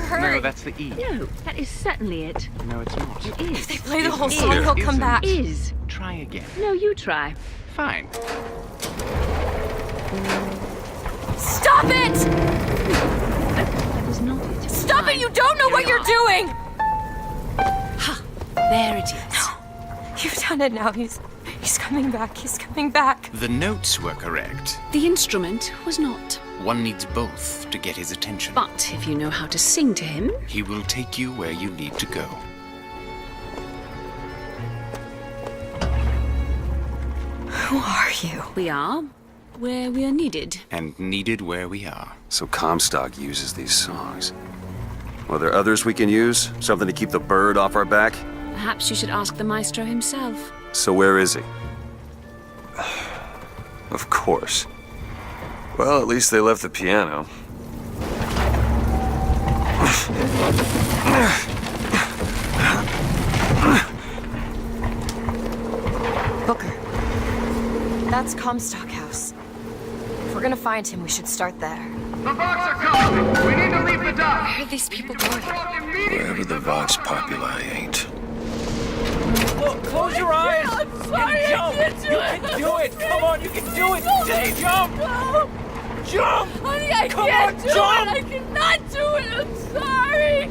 hurry. No, that's the E. No, that is certainly it. No, it's not. It is. If they play the Isn't. whole song, he'll come Isn't. back. Is. Try again. No, you try. Fine. Stop it! That was not it. Stop it! You don't know what you're doing! Ha! There it is. No. You've done it now. He's coming back. He's coming back. The notes were correct. The instrument was not. One needs both to get his attention. But if you know how to sing to him... He will take you where you need to go. Who are you? We are where we are needed. And needed where we are. So Comstock uses these songs. Well, there others we can use? Something to keep the bird off our back? Perhaps you should ask the maestro himself. So where is he? Of course. Well, at least they left the piano. Booker. That's Comstock House. If we're gonna find him, we should start there. The Vox are coming! We need to leave the dock! Where are these people going? Wherever the Vox Populi ain't. Look, close your eyes! I'm sorry, and jump! I can't do You it. can do it! Come on, you can do it! Just jump! Jump! Honey, I Come can't on, do jump! it! I cannot do it! I'm sorry!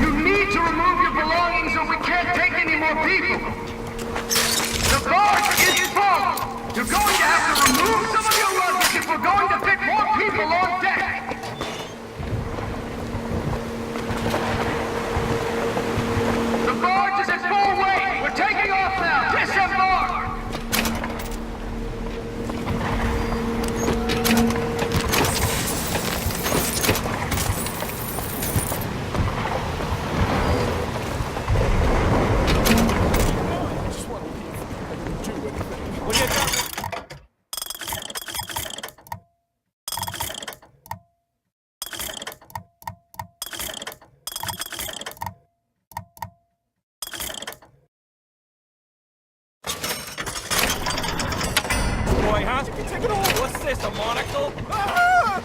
You need to remove your belongings or we can't take any more people! The barge is full! You're going to have to remove some of your luggage if we're going to fit more people on deck! The barge is at full weight! We're taking off now! Disembark! What do you got? Boy, huh? Take it all. What's this, a monocle? Ah!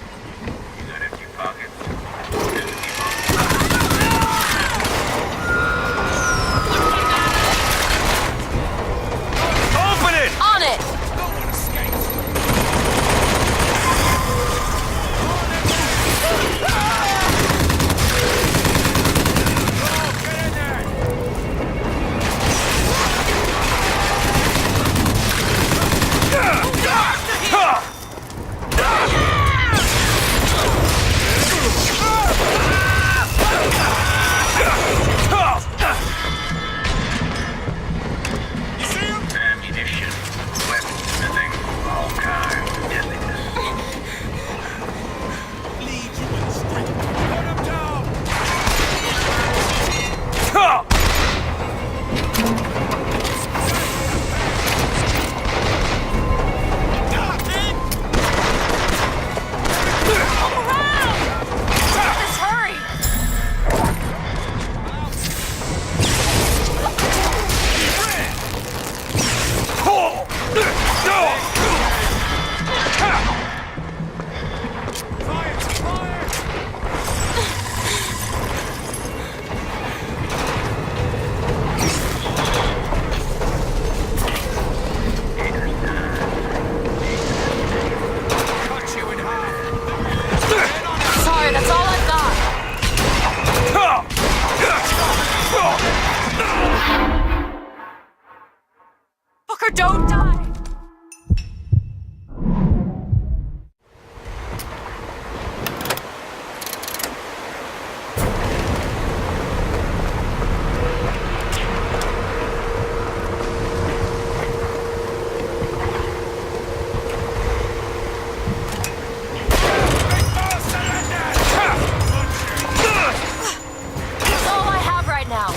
Open it! On it! Ammunition, weapons, smithing, all kinds of deadliness. Lead you in the street. Put him down! Let's hurry! Cut you in half! Sorry, that's all I've got. Booker, don't die! That's all I have right now.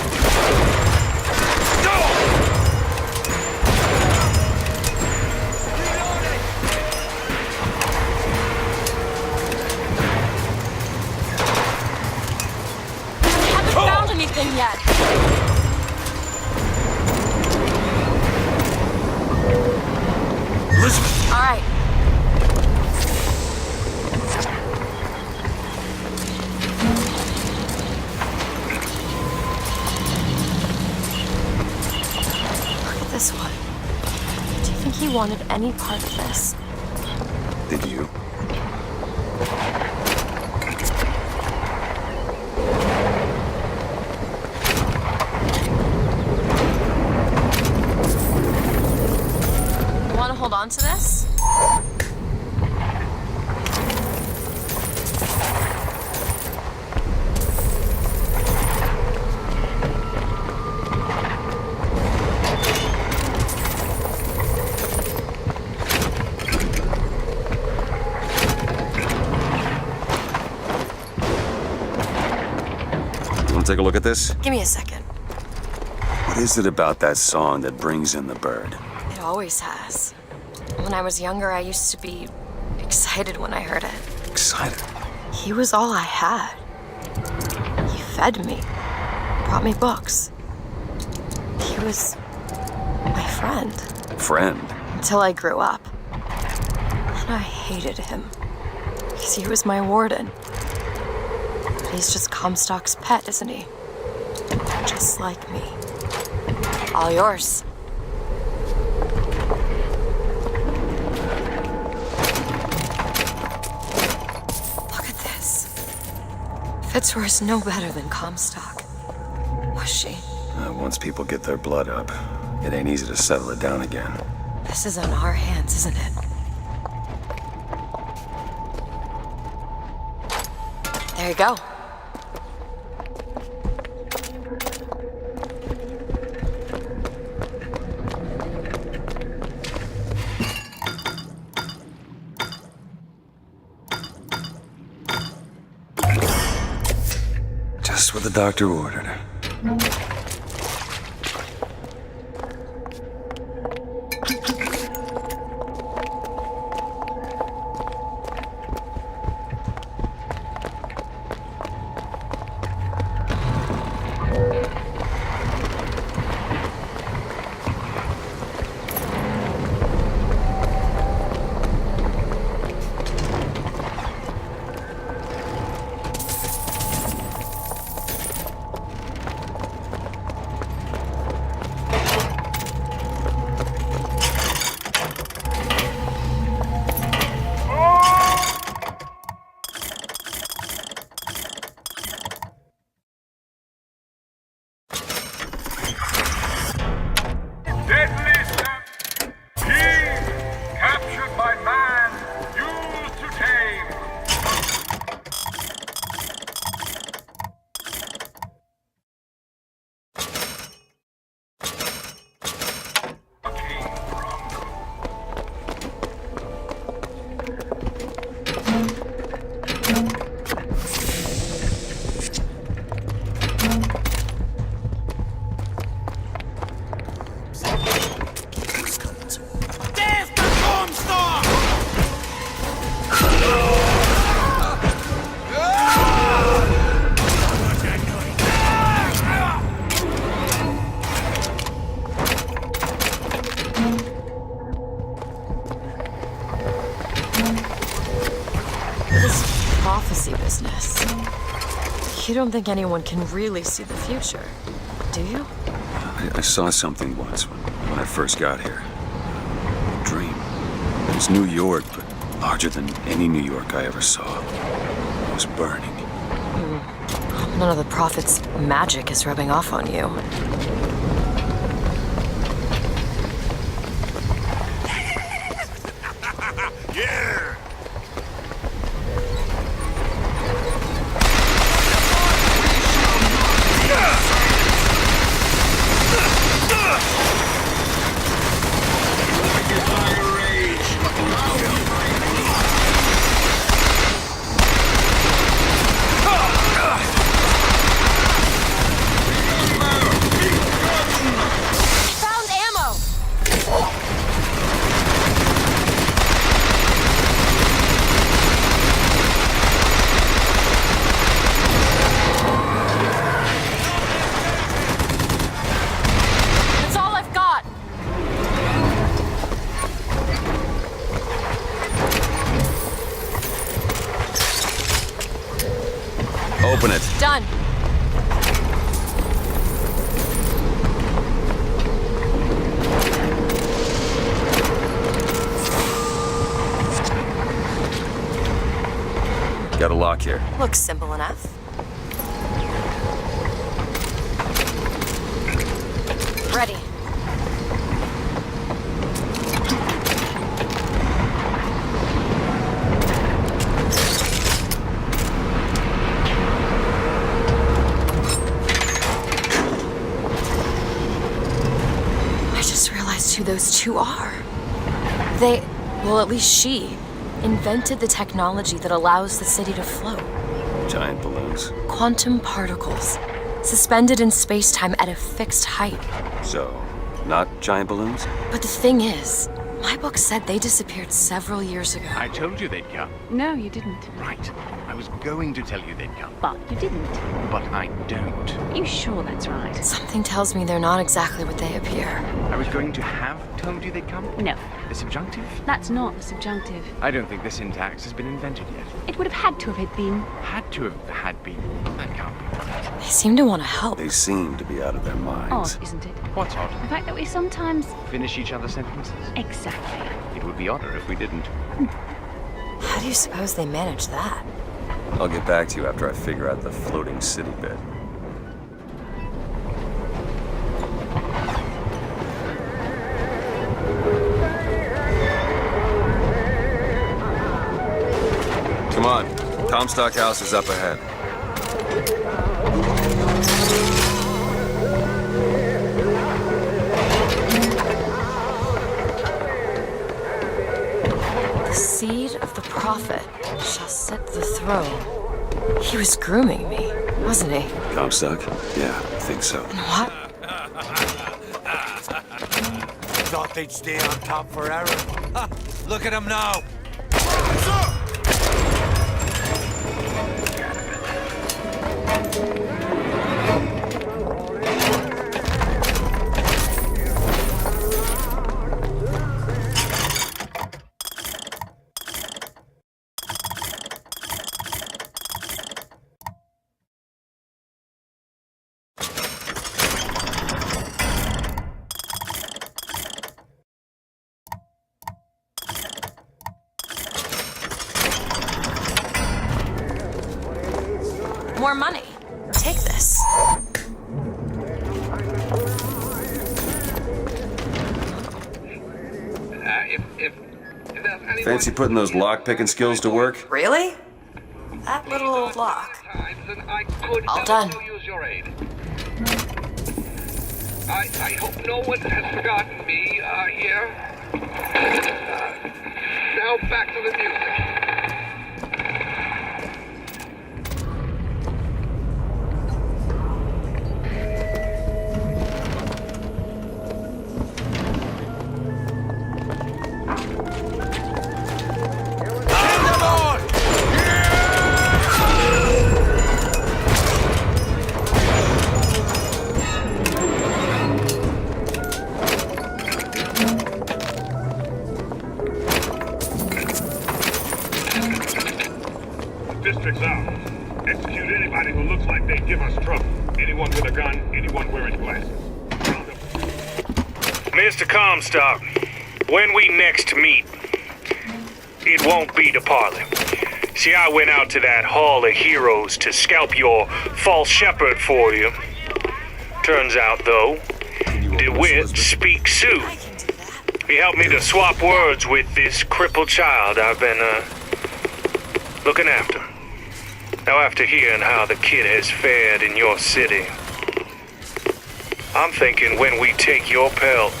This one. Do you think he wanted any part of this? Did you? You want to hold on to this? Take a look at this? Give me a second. What is it about that song that brings in the bird? It always has. When I was younger, I used to be excited when I heard it. Excited. He was all I had. He fed me, brought me books. He was my friend. Friend? Until I grew up. And I hated him. Because he was my warden. He's just Comstock's pet, isn't he? Just like me. All yours. Look at this. Fitzroy's no better than Comstock. Was she? Once people get their blood up, it ain't easy to settle it down again. This is on our hands, isn't it? There you go. Just what the doctor ordered. You don't think anyone can really see the future, do you? I saw something once when I first got here. A dream. It was New York, but larger than any New York I ever saw. It was burning. None of the Prophet's magic is rubbing off on you. Yeah! here? Looks simple enough. Ready. I just realized who those two are. Well, at least she, invented the technology that allows the city to float. Giant balloons. Quantum particles, suspended in space-time at a fixed height. So, not giant balloons? But the thing is, my book said they disappeared several years ago. I told you they'd come. No, you didn't. Right. I was going to tell you they'd come. But you didn't. But I don't. Are you sure that's right? Something tells me they're not exactly what they appear. I was going to have told you they'd come. No, The subjunctive? that's not the subjunctive. I don't think the syntax has been invented yet. It would have had to have been. Had to have had been. That can't be right. They seem to want to help. They seem to be out of their minds. Odd, isn't it? What's odd? The fact that we sometimes... Finish each other's sentences? Exactly. It would be odder if we didn't. How do you suppose they manage that? I'll get back to you after I figure out the floating city bit. Come on. Comstock House is up ahead. The seed of the prophet shall set the throne. He was grooming me, wasn't he? Comstock? Yeah, I think so. What? Thought they'd stay on top forever. Ha! Look at them now. More money. Take this. If there's anyone Fancy putting those lock-picking skills to work? Really? That little lock. times, then I could All done. also use your aid. I hope no one has forgotten me here. Now back to the music. District's out. Execute anybody who looks like they give us trouble. Anyone with a gun, anyone wearing glasses. Mr. Comstock, when we next meet, it won't be to parley. See, I went out to that Hall of Heroes to scalp your false shepherd for you. Turns out, though, DeWitt speaks Sioux. He helped me to swap words with this crippled child I've been, looking after. Now, after hearing how the kid has fared in your city, I'm thinking when we take your pelt,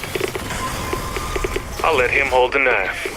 I'll let him hold the knife.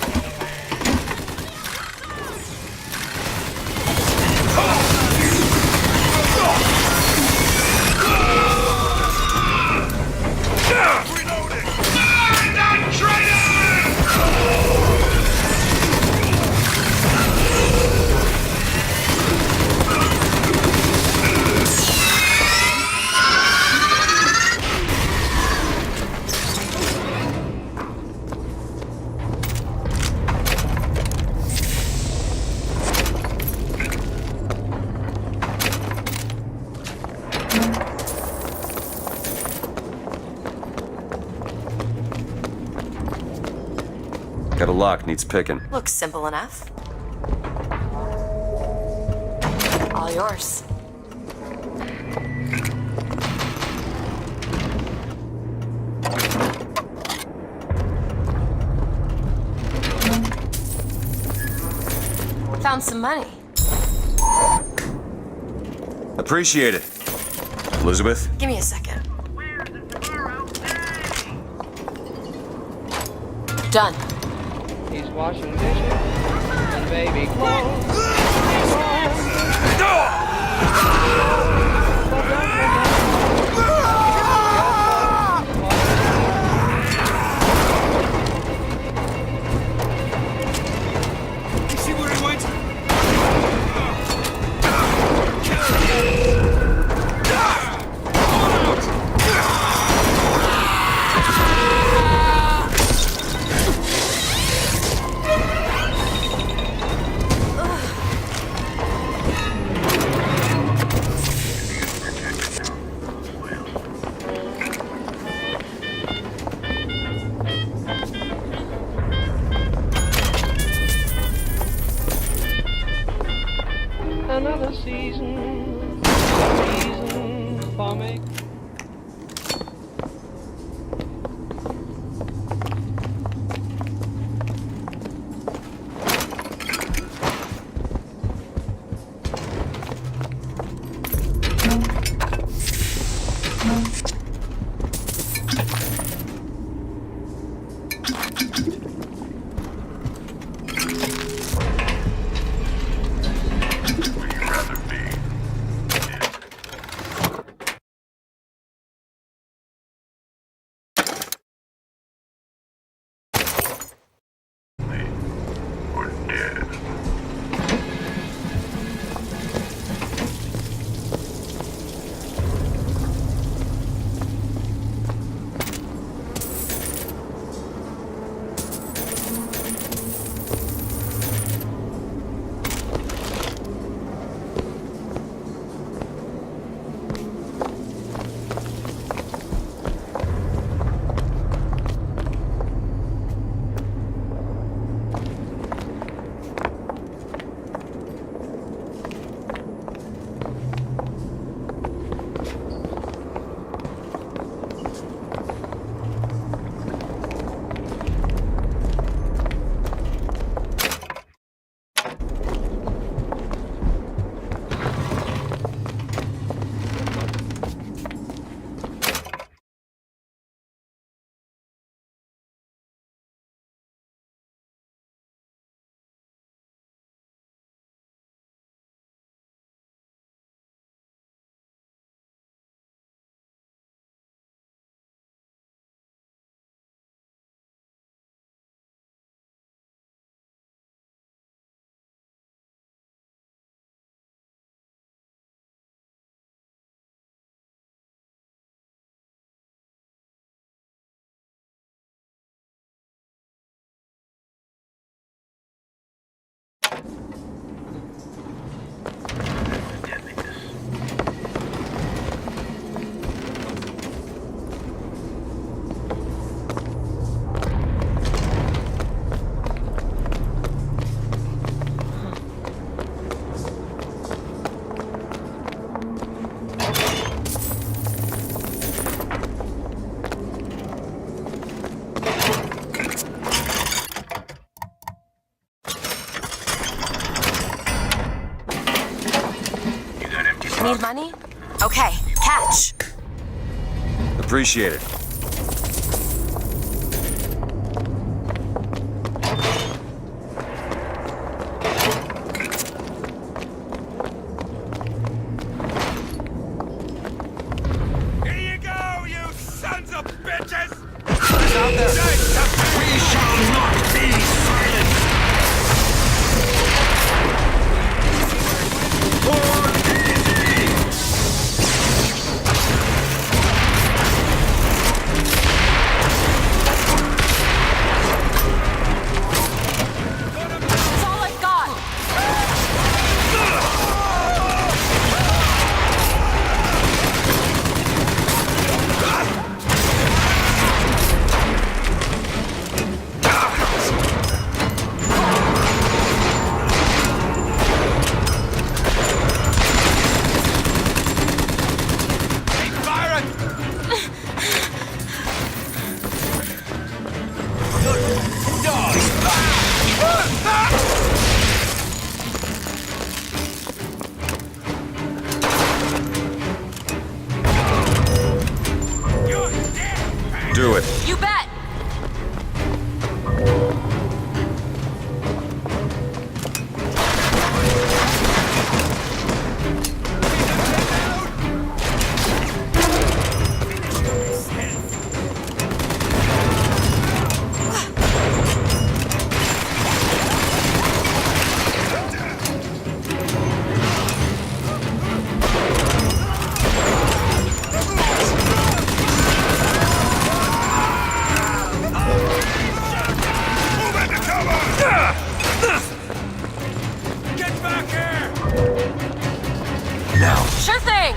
Got a lock, needs picking. Looks simple enough. All yours. Found some money. Appreciate it. Elizabeth? Give me a second. Done. He's washing dishes and baby clothes. You see where he went? Another season for me. Need money? Okay, catch. Appreciate it. Here you go, you sons of bitches! We shall not be silent! That's all I've got. Do it. You bet! Get back here! Now. Sure thing!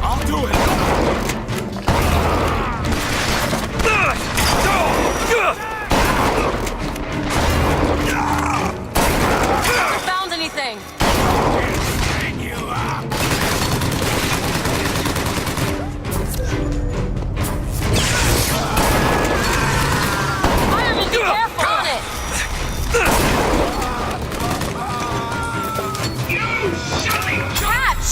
I'll do it! Never found anything! Hang you up! Fireman, be careful on it! Catch!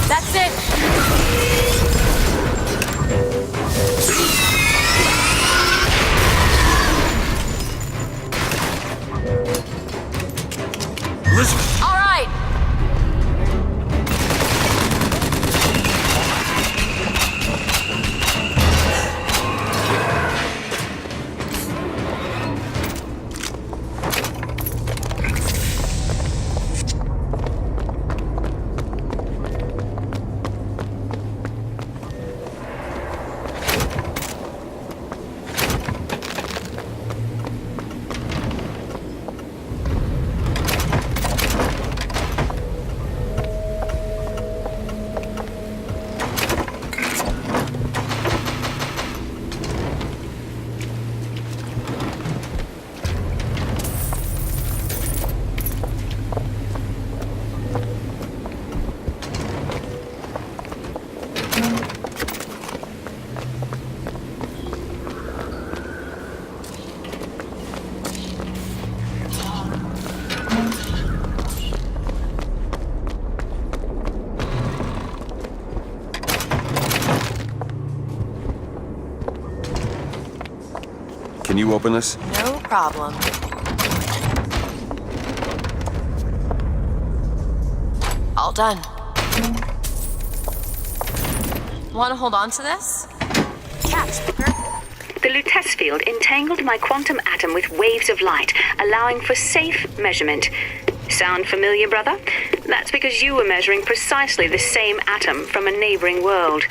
That's it! Elizabeth! All right! Can you open this? No problem. All done. Want to hold on to this? Catch, Booker. The Lutece field entangled my quantum atom with waves of light, allowing for safe measurement. Sound familiar, brother? That's because you were measuring precisely the same atom from a neighboring world.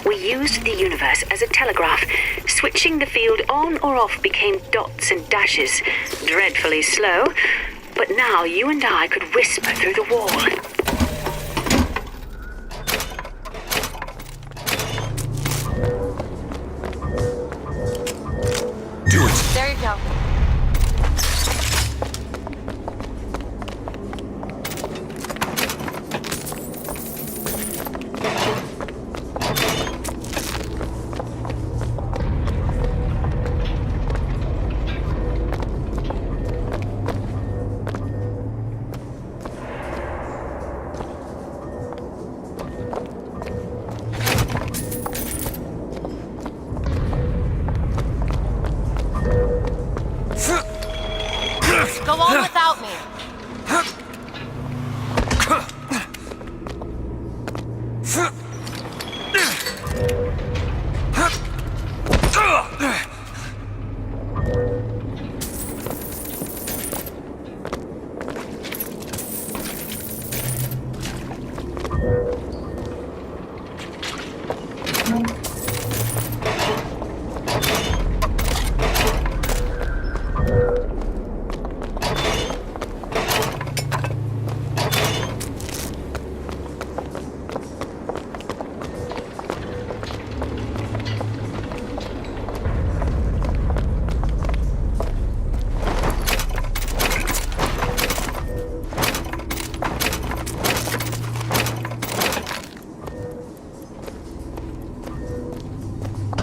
We used the universe as a telegraph. Switching the field on or off became dots and dashes. Dreadfully slow. But now you and I could whisper through the wall. Do it! There you go. Go on without me.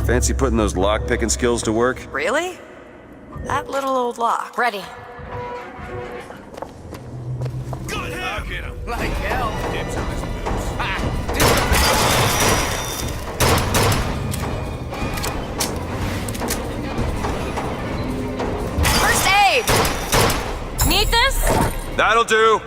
Fancy putting those lock-picking skills to work? Really? That little old lock. Ready. I'll get him. Like hell. Dibs on his boots. First aid! Need this? That'll do!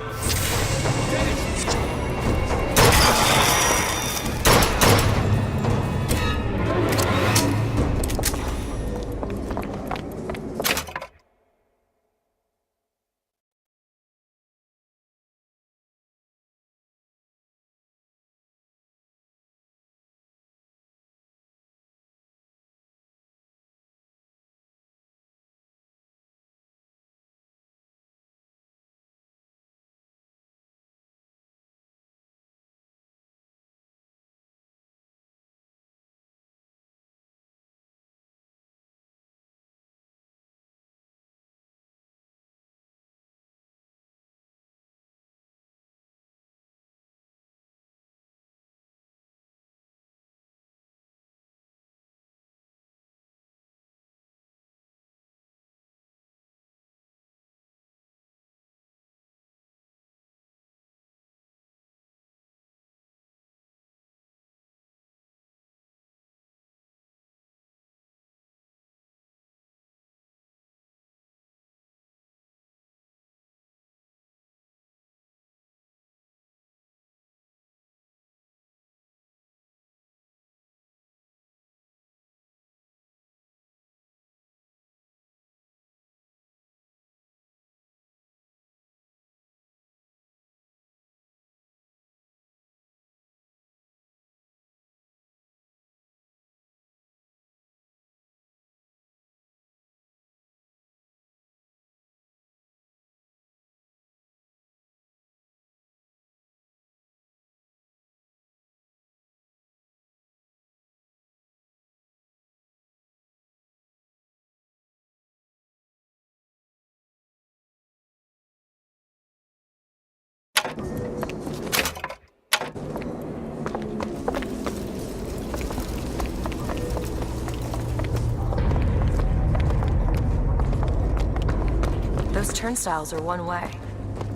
Those turnstiles are one way.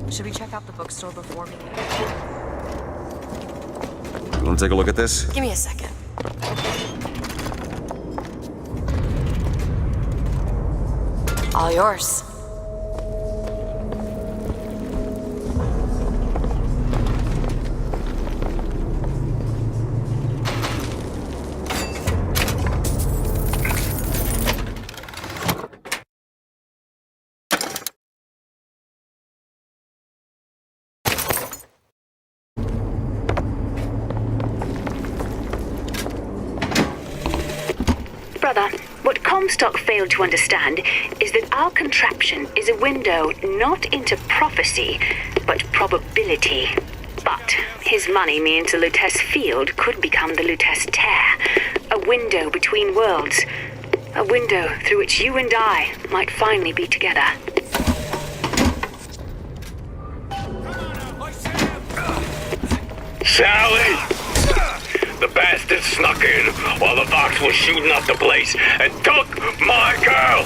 Should we check out the bookstore before we leave? You wanna take a look at this? Give me a second. All yours. Brother, what Comstock failed to understand is that our contraption is a window not into prophecy, but probability. But his money means the Lutece field could become the Lutece tear, a window between worlds, a window through which you and I might finally be together. Sally! The bastard snuck in while the Vox was shooting up the place and took my girl!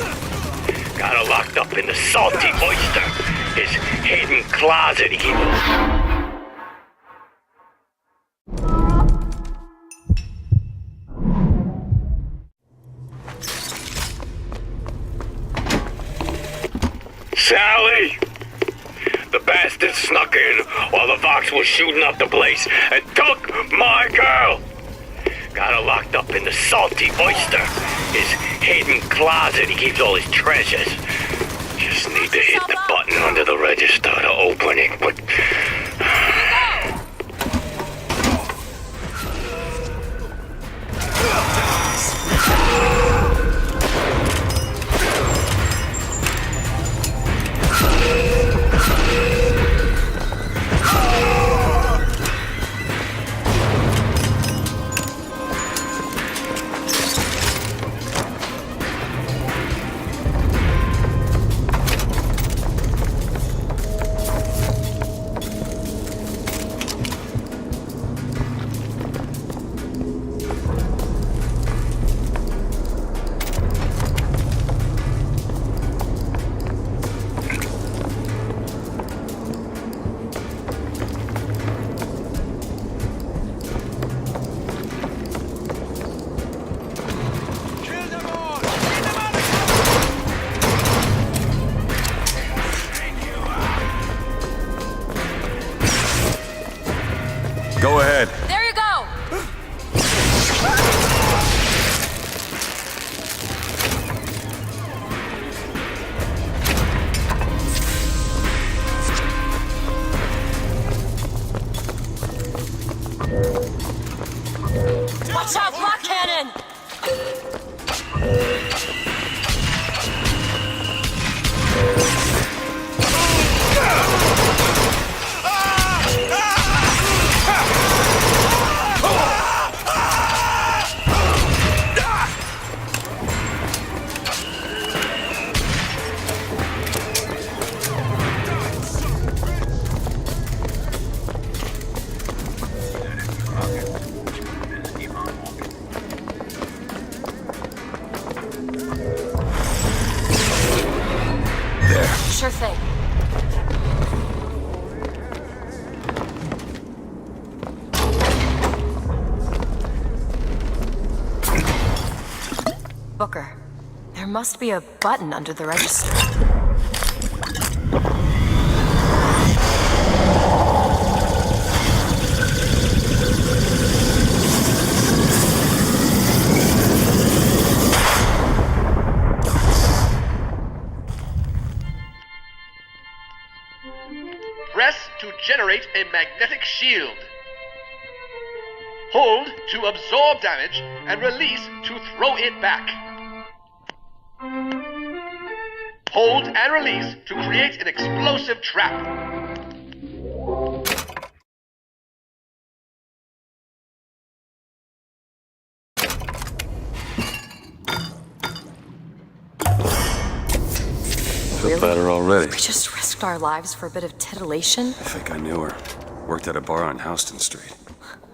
Got her locked up in the salty oyster, his hidden closet evil. Sally! The bastard snuck in while the Vox was shooting up the place and took my girl! Got her locked up in the salty oyster, his hidden closet he keeps all his treasures. Just need to hit the button under the register to open it, but... Watch out, block cannon! Sure thing. Booker, there must be a button under the register. Press to generate a magnetic shield. Hold to absorb damage and release to throw it back. Hold and release to create an explosive trap. Feel better already. We just risked our lives for a bit of titillation? I think I knew her. Worked at a bar on Houston Street.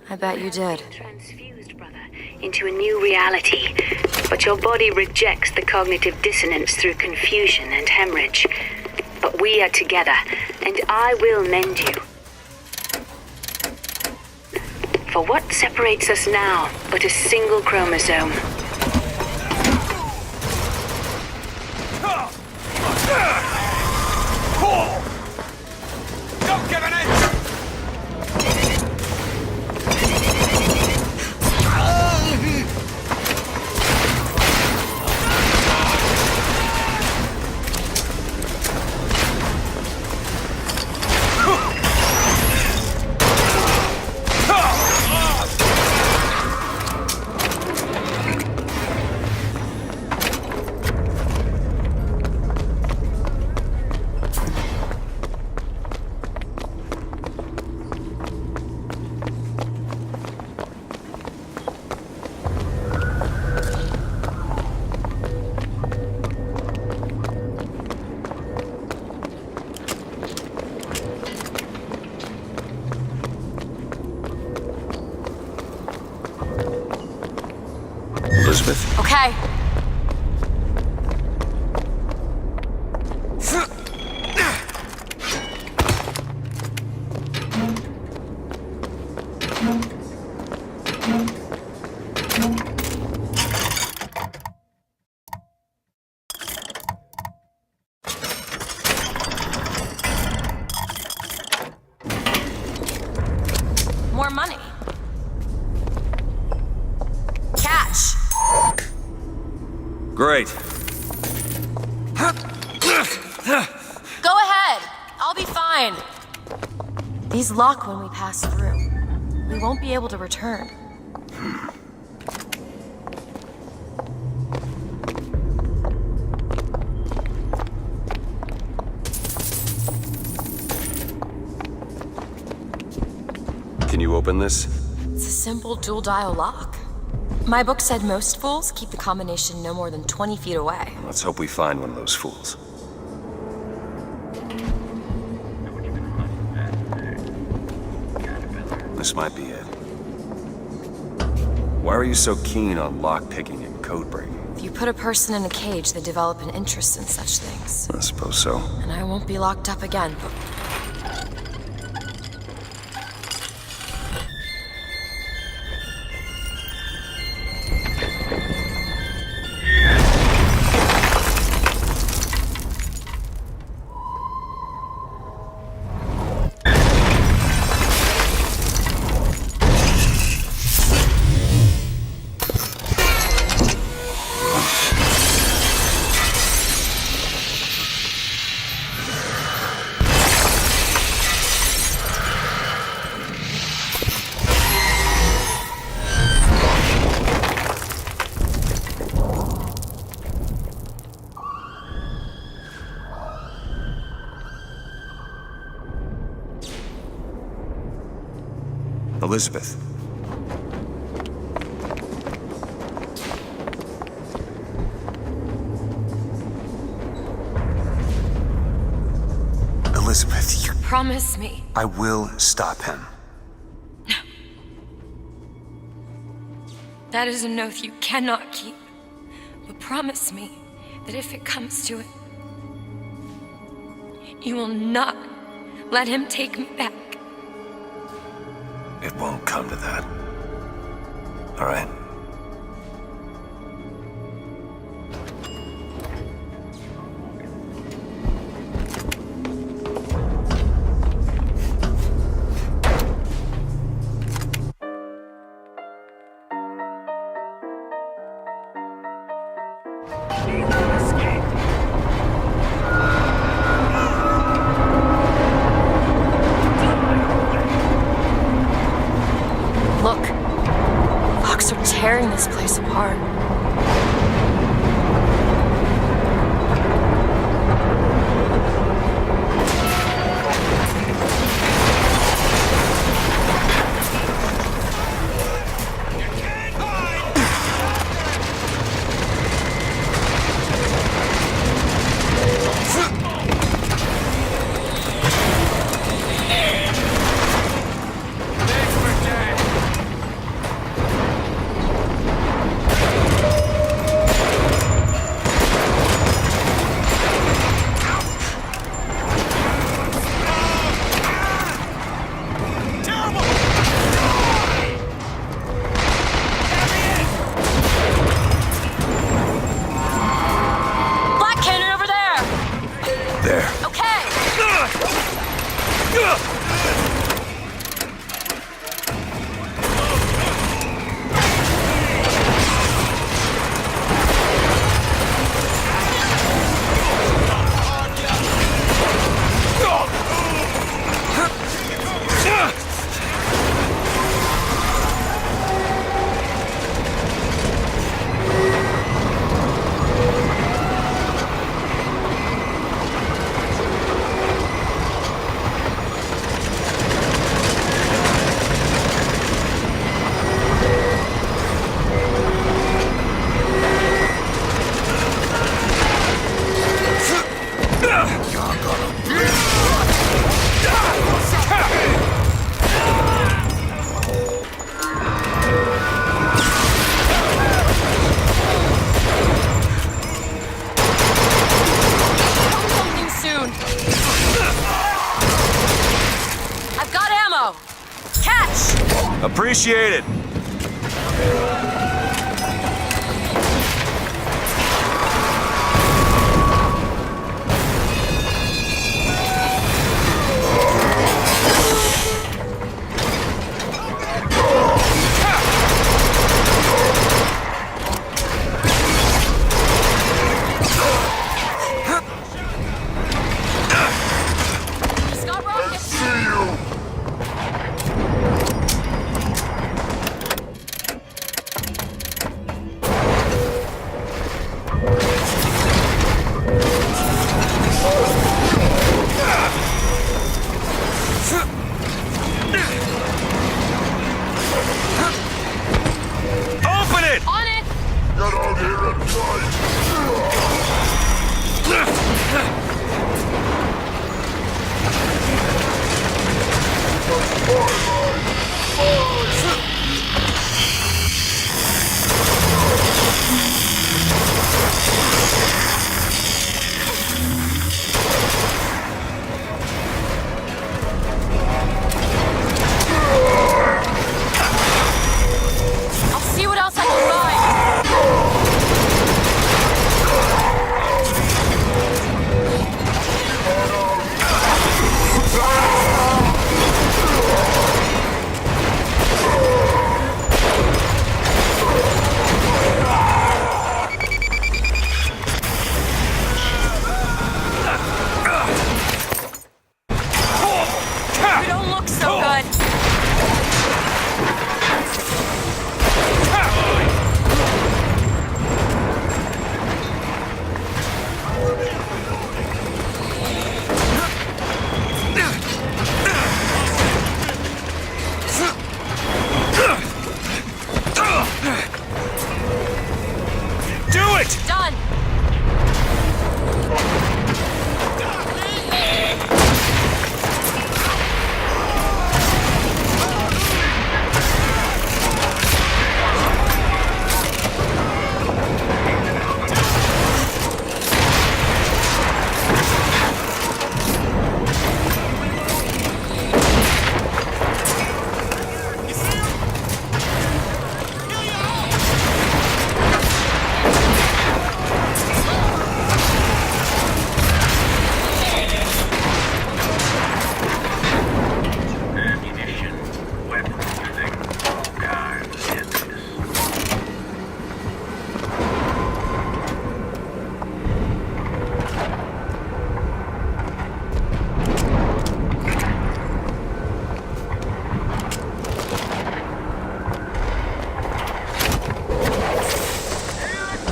I bet you did. Transfused, brother, into a new reality. But your body rejects the cognitive dissonance through confusion and hemorrhage. But we are together, and I will mend you. For what separates us now but a single chromosome? Don't give an inch! Elizabeth? Okay. More money. Catch. Great. Go ahead. I'll be fine. These lock when we pass through. We won't be able to return. Can you open this? It's a simple dual-dial lock. My book said most fools keep the combination no more than 20 feet away. Let's hope we find one of those fools. This might be it. Why are you so keen on lock-picking and code-breaking? If you put a person in a cage, they develop an interest in such things. I suppose so. And I won't be locked up again, but... Elizabeth. Elizabeth, you... Promise me. I will stop him. That is an oath you cannot keep. But promise me that if it comes to it, you will not let him take me back. It won't come to that. All right? Look, Fox are tearing this place apart. Appreciate it.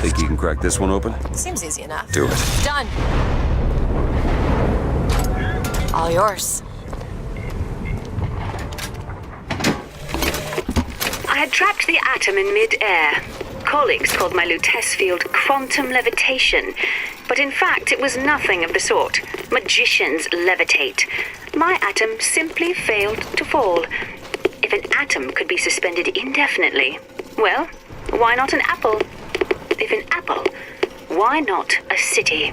Think you can crack this one open? Seems easy enough. Do it. Done. All yours. I had trapped the atom in mid-air. Colleagues called my Lutece field quantum levitation, but in fact it was nothing of the sort. Magicians levitate. My atom simply failed to fall. If an atom could be suspended indefinitely, well, why not an apple? If an apple, why not a city?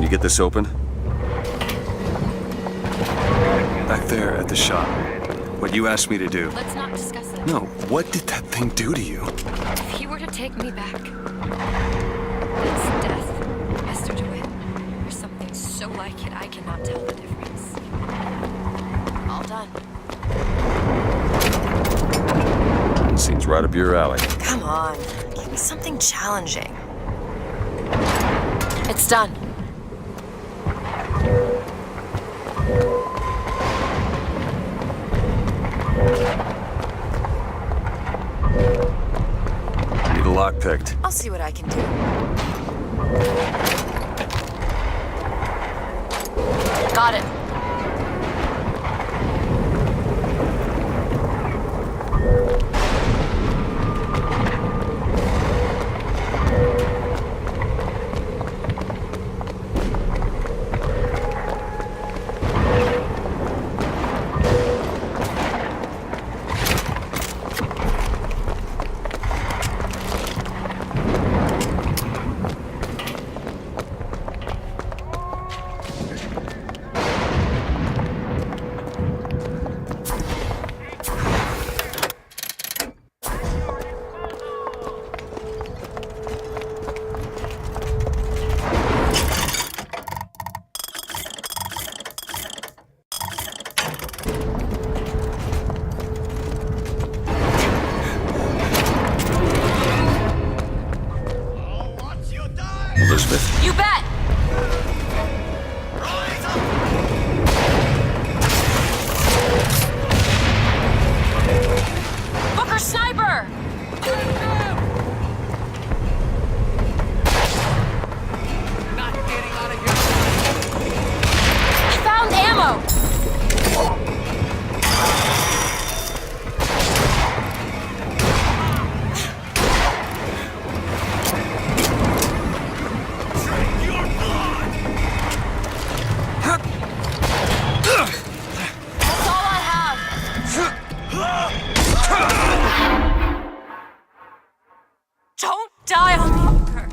Get this open? Back there at the shop. What you asked me to do. Let's not discuss it. No, what did that thing do to you? If he were to take me back, it's death, Mr. DeWitt. There's something so like it, I cannot tell the difference. All done. Seems right up your alley. Come on, give me something challenging. It's done. Need a lock picked. I'll see what I can do. Got it. Elizabeth? You bet! Booker sniper! Not getting out of here. I found ammo! That's all I have. Don't die on me, Booker.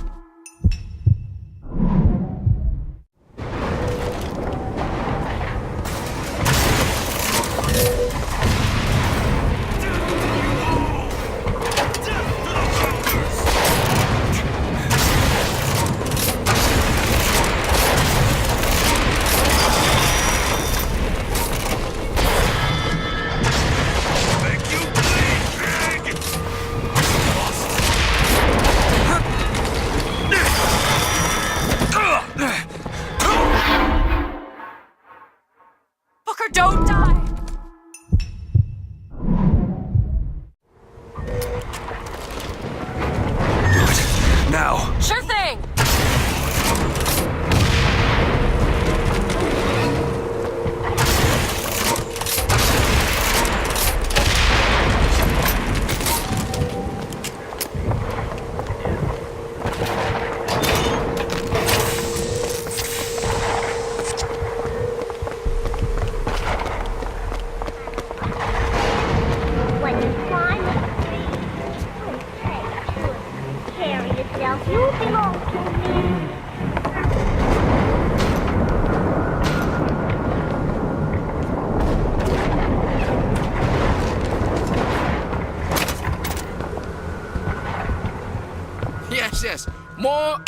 Booker, don't die! Do it. Now! Sure thing! When you climb a tree, don't say to it, carry yourself, you belong to me. Yes. More.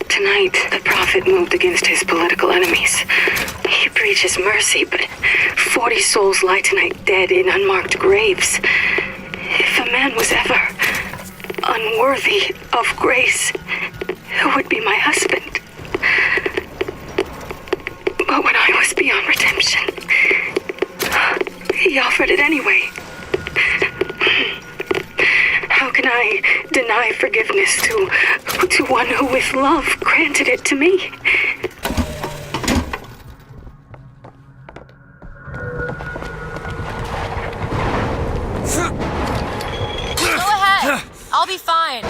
Tonight, the Prophet moved against his political enemies. He preaches mercy, but 40 souls lie tonight dead in unmarked graves. If a man was ever unworthy of grace, it would be my husband. But when I was beyond redemption, he offered it anyway. How can I deny forgiveness to one who with love granted it to me? Go ahead. I'll be fine.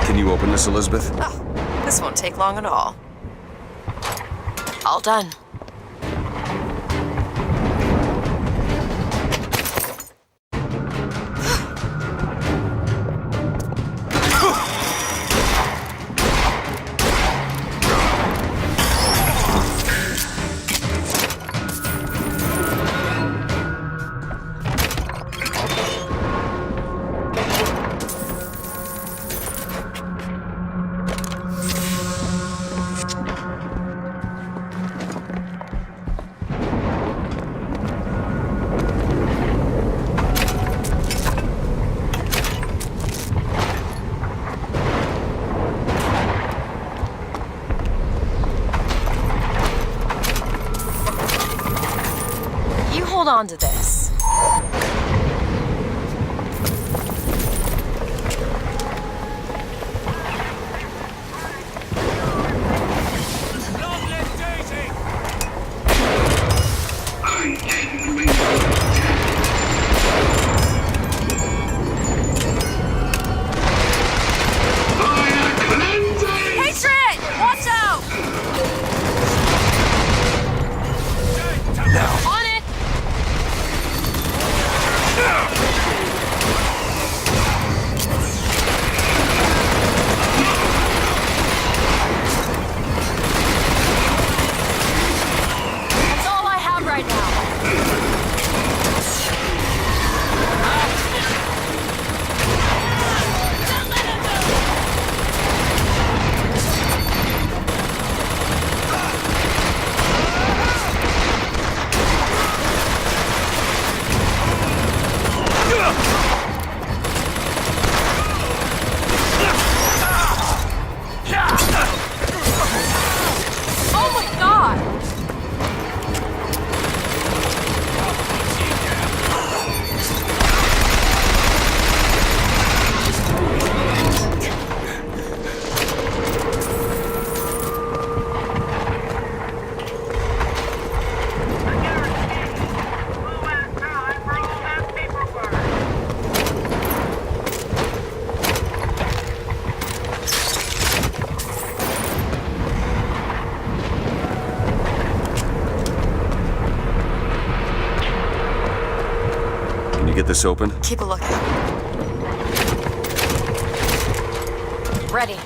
Can you open this, Elizabeth? Oh, this won't take long at all. All done. Hold on to this. Hatred! Watch out! Now. On it! That's all I have right now. Oh my god! Can you get this open? Keep a lookout. Ready.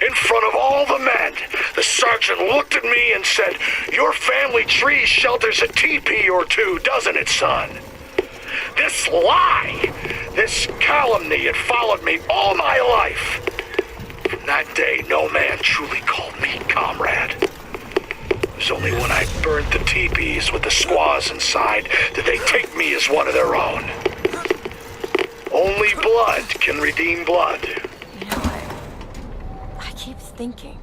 In front of all the men, the sergeant looked at me and said, "Your family tree shelters a teepee or two, doesn't it, son?" This lie, this calumny had followed me all my life. From that day, no man truly called me comrade. It's only when I burnt the teepees with the squaws inside did they take me as one of their own. Only blood can redeem blood. You know, I keep thinking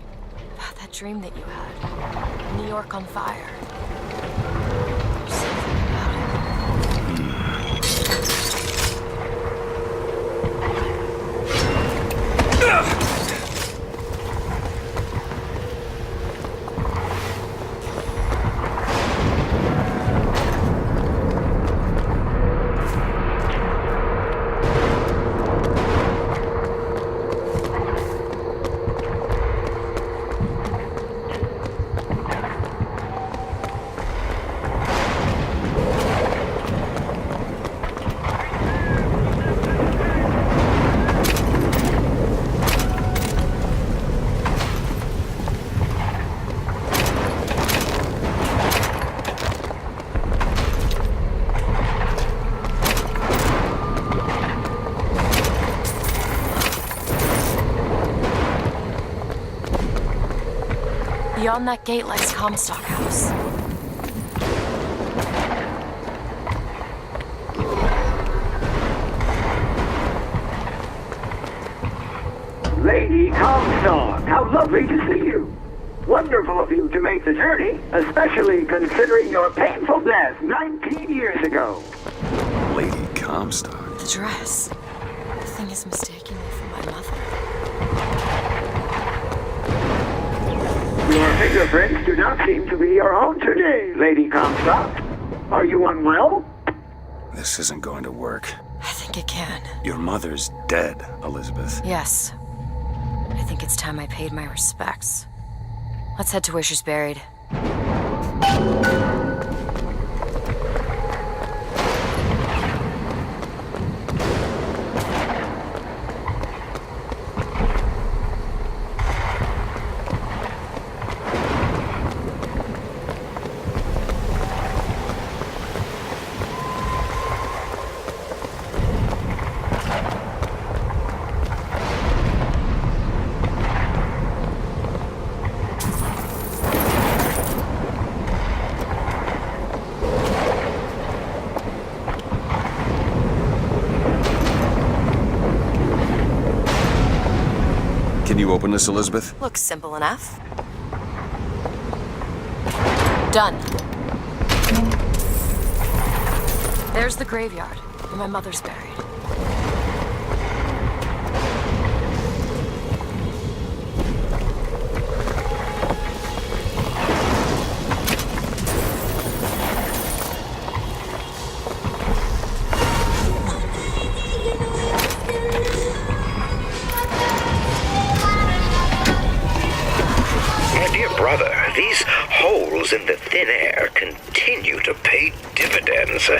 about that dream that you had. New York on fire. There's something about it. Beyond that gate lies Comstock House. Lady Comstock, how lovely to see you. Wonderful of you to make the journey, especially considering your painful death 19 years ago. Lady Comstock? The dress. The thing is mistaking me for my mother. Your fingerprints do not seem to be your own today, Lady Comstock. Are you unwell? This isn't going to work. I think it can. Your mother's dead, Elizabeth. Yes. I think it's time I paid my respects. Let's head to where she's buried. Can you open this, Elizabeth? Looks simple enough. Done. There's the graveyard, where my mother's buried. Brother, these holes in the thin air continue to pay dividends.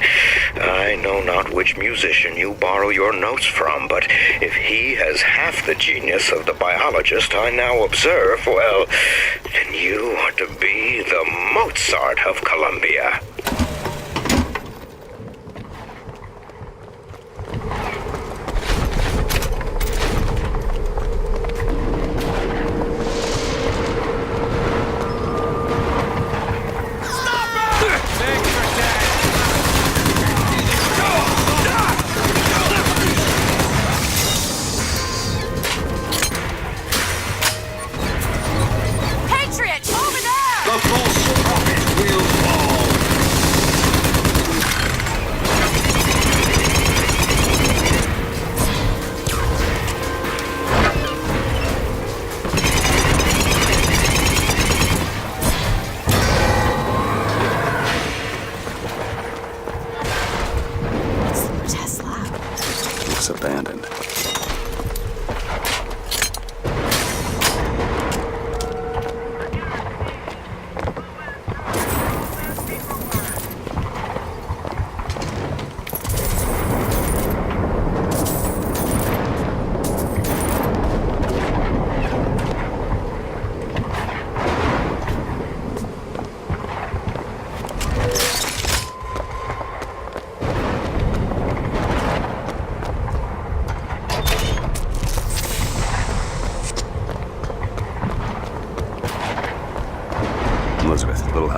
I know not which musician you borrow your notes from, but if he has half the genius of the biologist I now observe, well, then you are to be the Mozart of Columbia.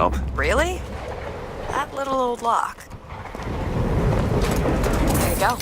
help? Really? That little old lock. There you go.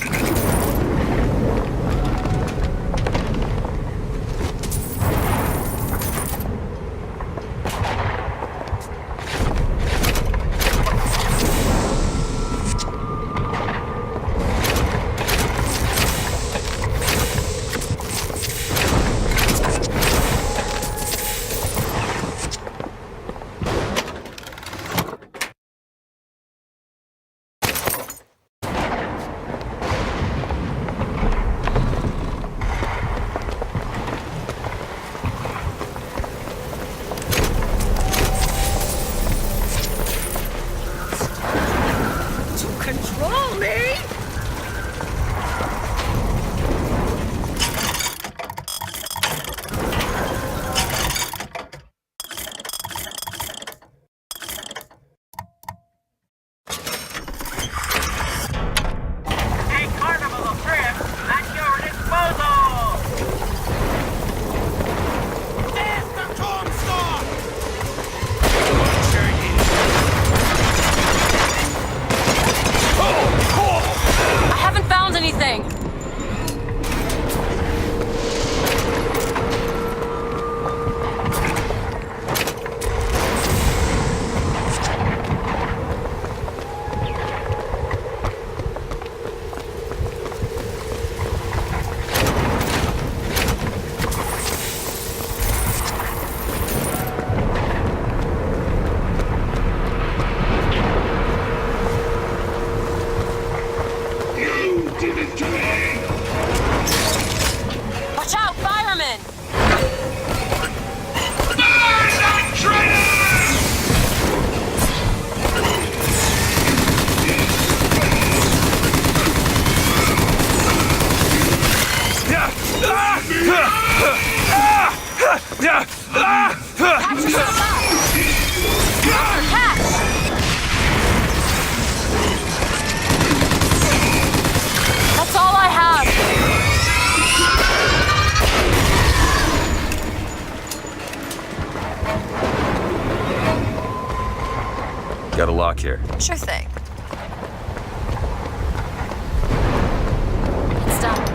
Control me! A carnival of trips at your disposal! Mr. Comstock! I haven't found anything! Watch out, firemen! Patch yourself up! Patch! That's all I have! Got a lock here. Sure thing. It's done.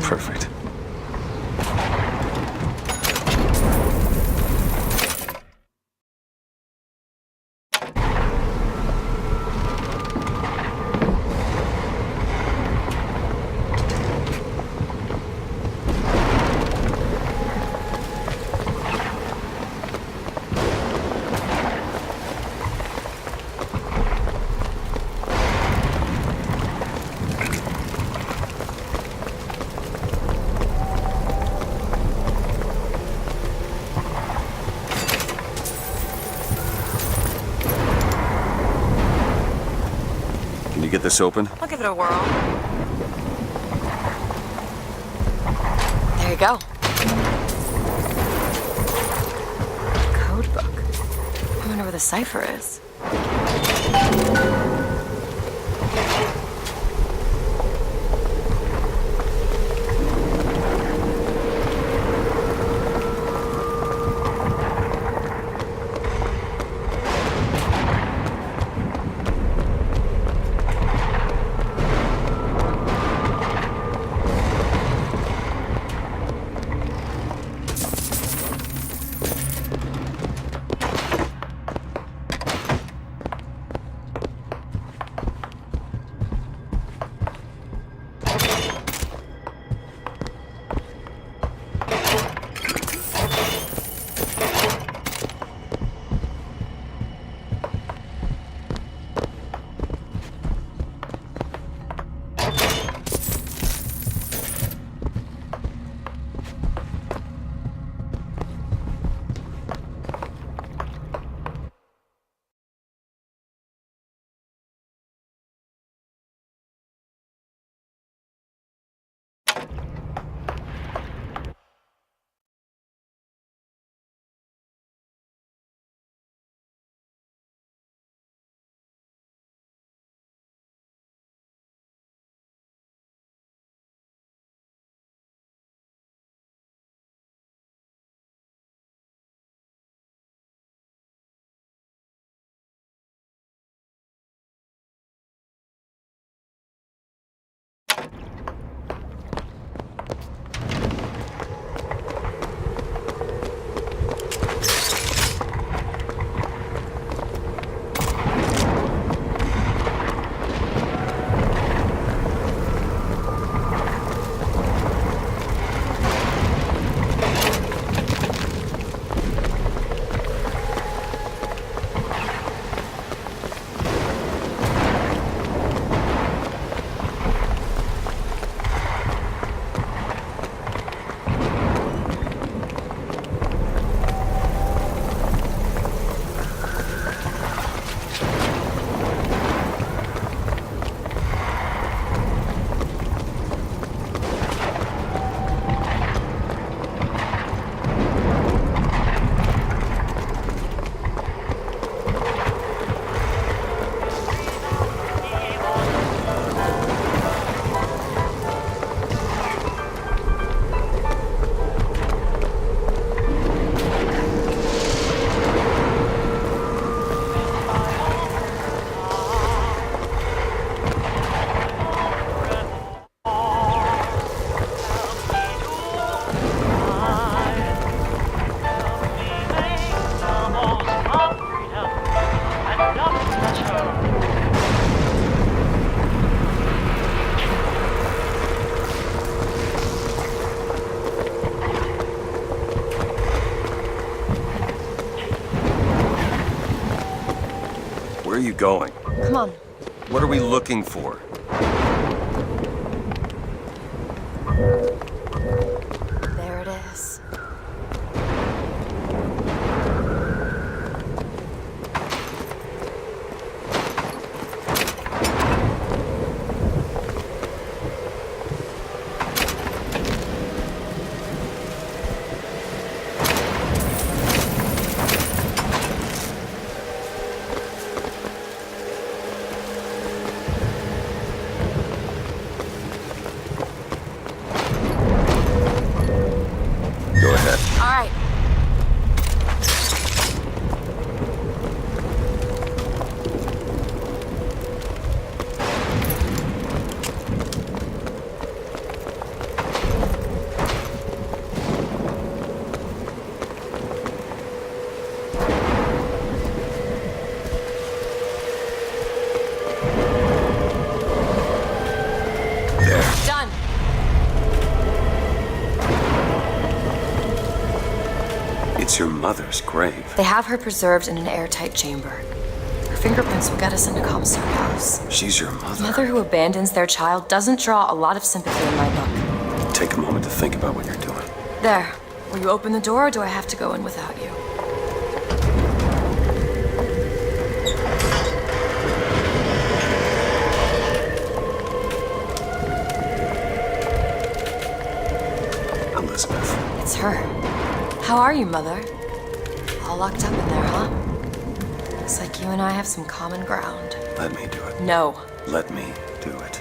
Perfect. Can you get this open? I'll give it a whirl. There you go. Code book. I wonder where the cipher is. are you going? Come on. What are we looking for? There it is. Go ahead. All right. There. Done. It's your mother's grave. They have her preserved in an airtight chamber. Her fingerprints will get us into Comstock House. She's your A mother. mother who abandons their child doesn't draw a lot of sympathy in my book. Take a moment to think about what you're doing. There. Will you open the door, or do I have to go in without you? Elizabeth. It's her. How are you, Mother? All locked up in there, huh? Looks like you and I have some common ground. Let me do it. No. Let me do it.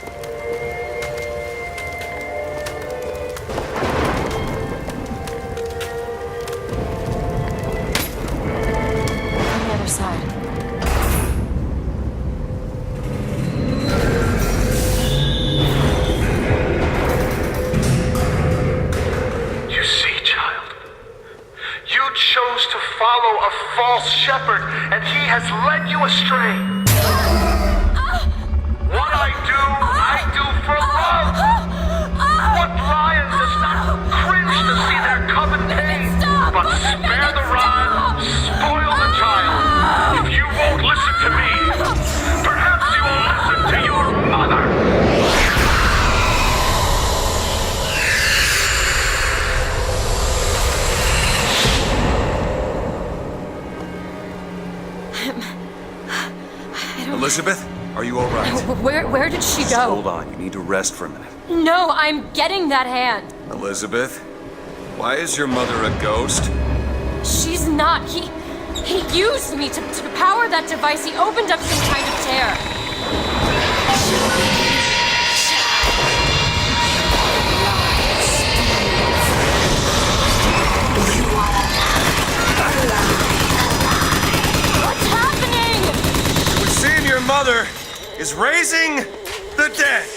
On the other side. You see, child, you chose to follow a false shepherd, and he has led you astray. What I do for love. What lion does not cringe to see their coven pain, but spare the rod, spoil the child. If you won't listen to me, perhaps you will listen to your mother. Elizabeth, are you all right? Where did she Just go? hold on. You need to rest for a minute. No, I'm getting that hand. Elizabeth, why is your mother a ghost? She's not. He used me to power that device. He opened up some kind of tear. What's happening? It would seem your mother is raising the dead.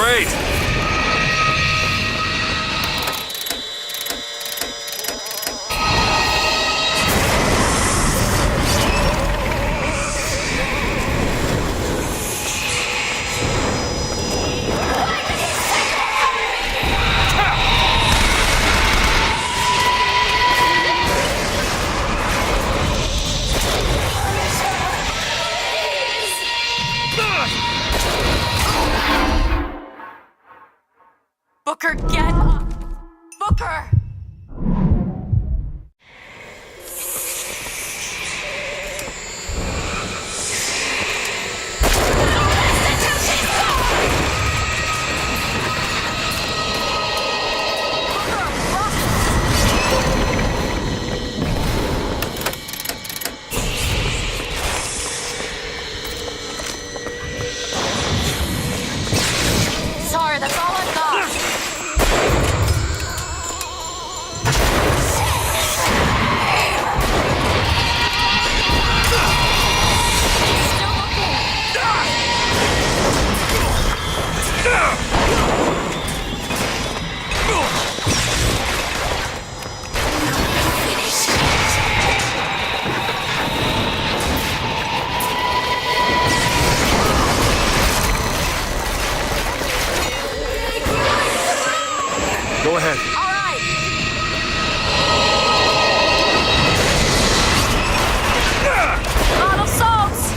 Great! Booker, get up! Booker! Sorry, that's all I've got. Go ahead. All right. Lot of salts.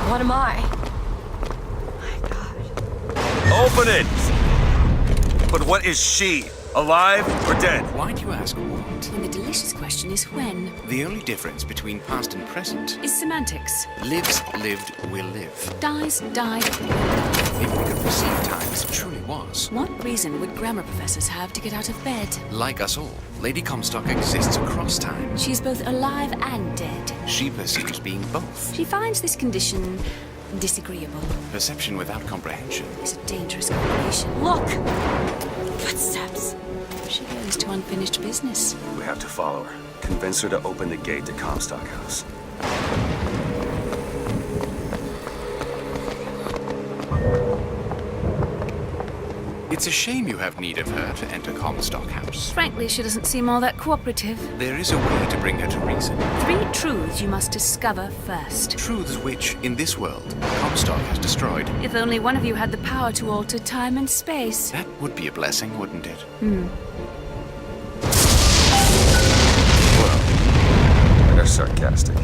What am I? My God. Open it! But what is she? Alive or dead? Why do you ask what? And the delicious question is when. The only difference between past and present Is semantics. lives, lived, will live. Dies, died. If we could perceive time as it truly was, What reason would grammar professors have to get out of bed? like us all, Lady Comstock exists across time. She's both alive and dead. She perceives being both. She finds this condition disagreeable. Perception without comprehension It's a dangerous combination. Look! Footsteps. She goes to unfinished business. We have to follow her. Convince her to open the gate to Comstock House. It's a shame you have need of her to enter Comstock House. Frankly, she doesn't seem all that cooperative. There is a way to bring her to reason. 3 truths you must discover first. Truths which, in this world, Comstock has destroyed. If only one of you had the power to alter time and space. That would be a blessing, wouldn't it? Well, they're sarcastic.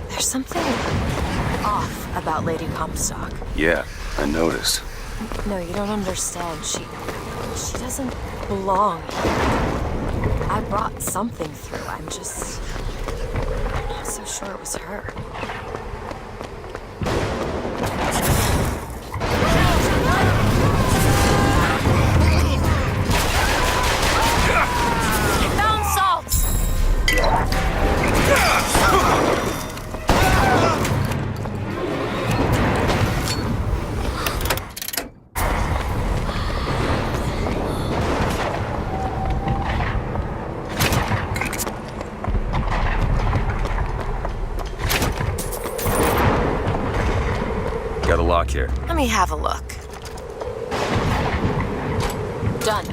There's something off about Lady Comstock. Yeah, I noticed. No, you don't understand. She doesn't belong here. I brought something through. I'm not so sure it was her. Found salt! Got a lock here. Let me have a look. Done.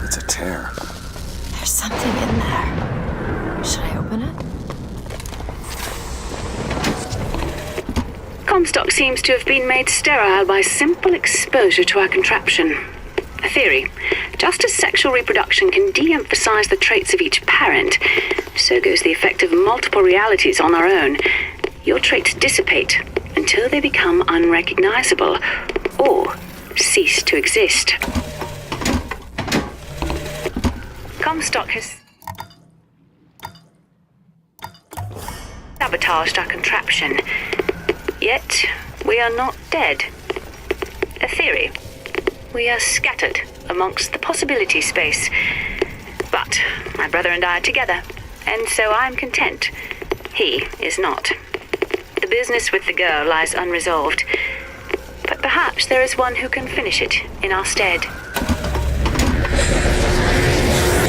It's a tear. There's something in there. Should I open it? Comstock seems to have been made sterile by simple exposure to our contraption. A theory. Just as sexual reproduction can de-emphasize the traits of each parent, so goes the effect of multiple realities on our own. Your traits dissipate until they become unrecognizable or cease to exist. Comstock has sabotaged our contraption. Yet, we are not dead. A theory. We are scattered amongst the possibility space. But my brother and I are together, and so I'm content. He is not. The business with the girl lies unresolved. But perhaps there is one who can finish it in our stead.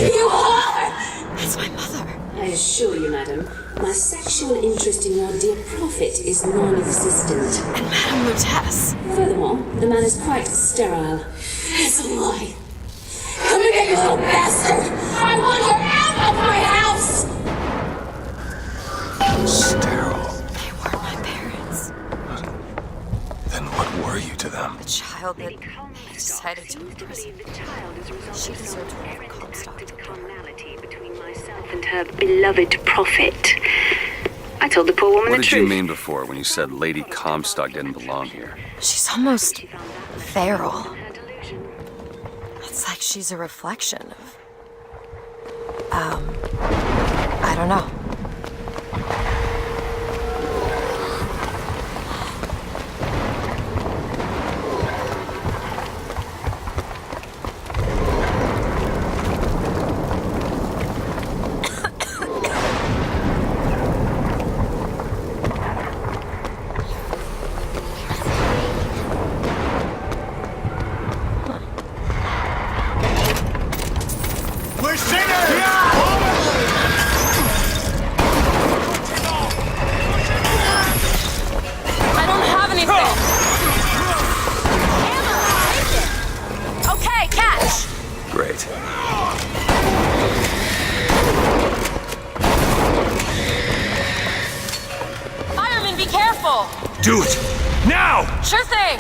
You are! It's my mother. I assure you, madam, my sexual interest in your dear prophet is non-existent. And Madame Lutece. Furthermore, the man is quite sterile. It's a lie. Come here, you little bastard! I want her out of my house! Sterile. They weren't my parents. Then what were you to them? The child that I decided to imprison. She deserved whatever Comstock did. Between myself and her beloved prophet. I told the poor woman What the did truth. you mean before when you said Lady Comstock didn't belong here? She's almost feral. It's like she's a reflection of... I don't know. I don't have anything. Hammer, take it. Okay, catch. Great. Fireman, be careful. Do it! Now! Sure thing.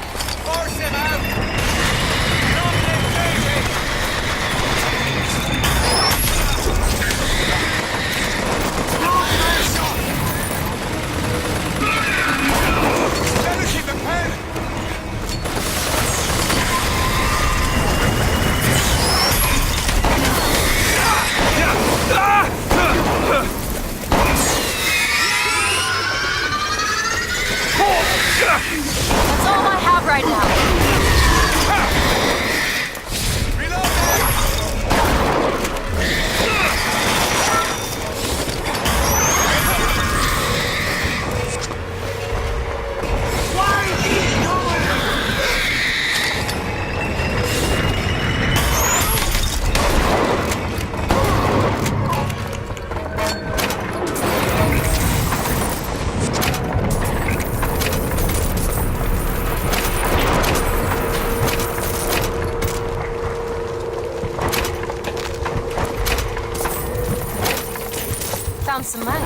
That's all I have right now. want some money.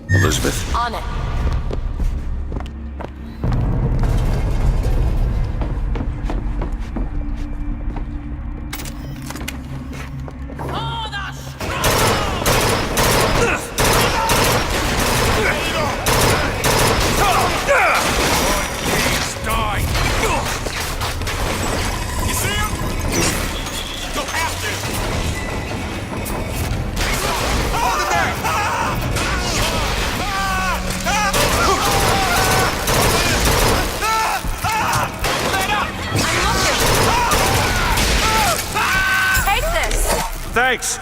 Elizabeth. On it. Thanks.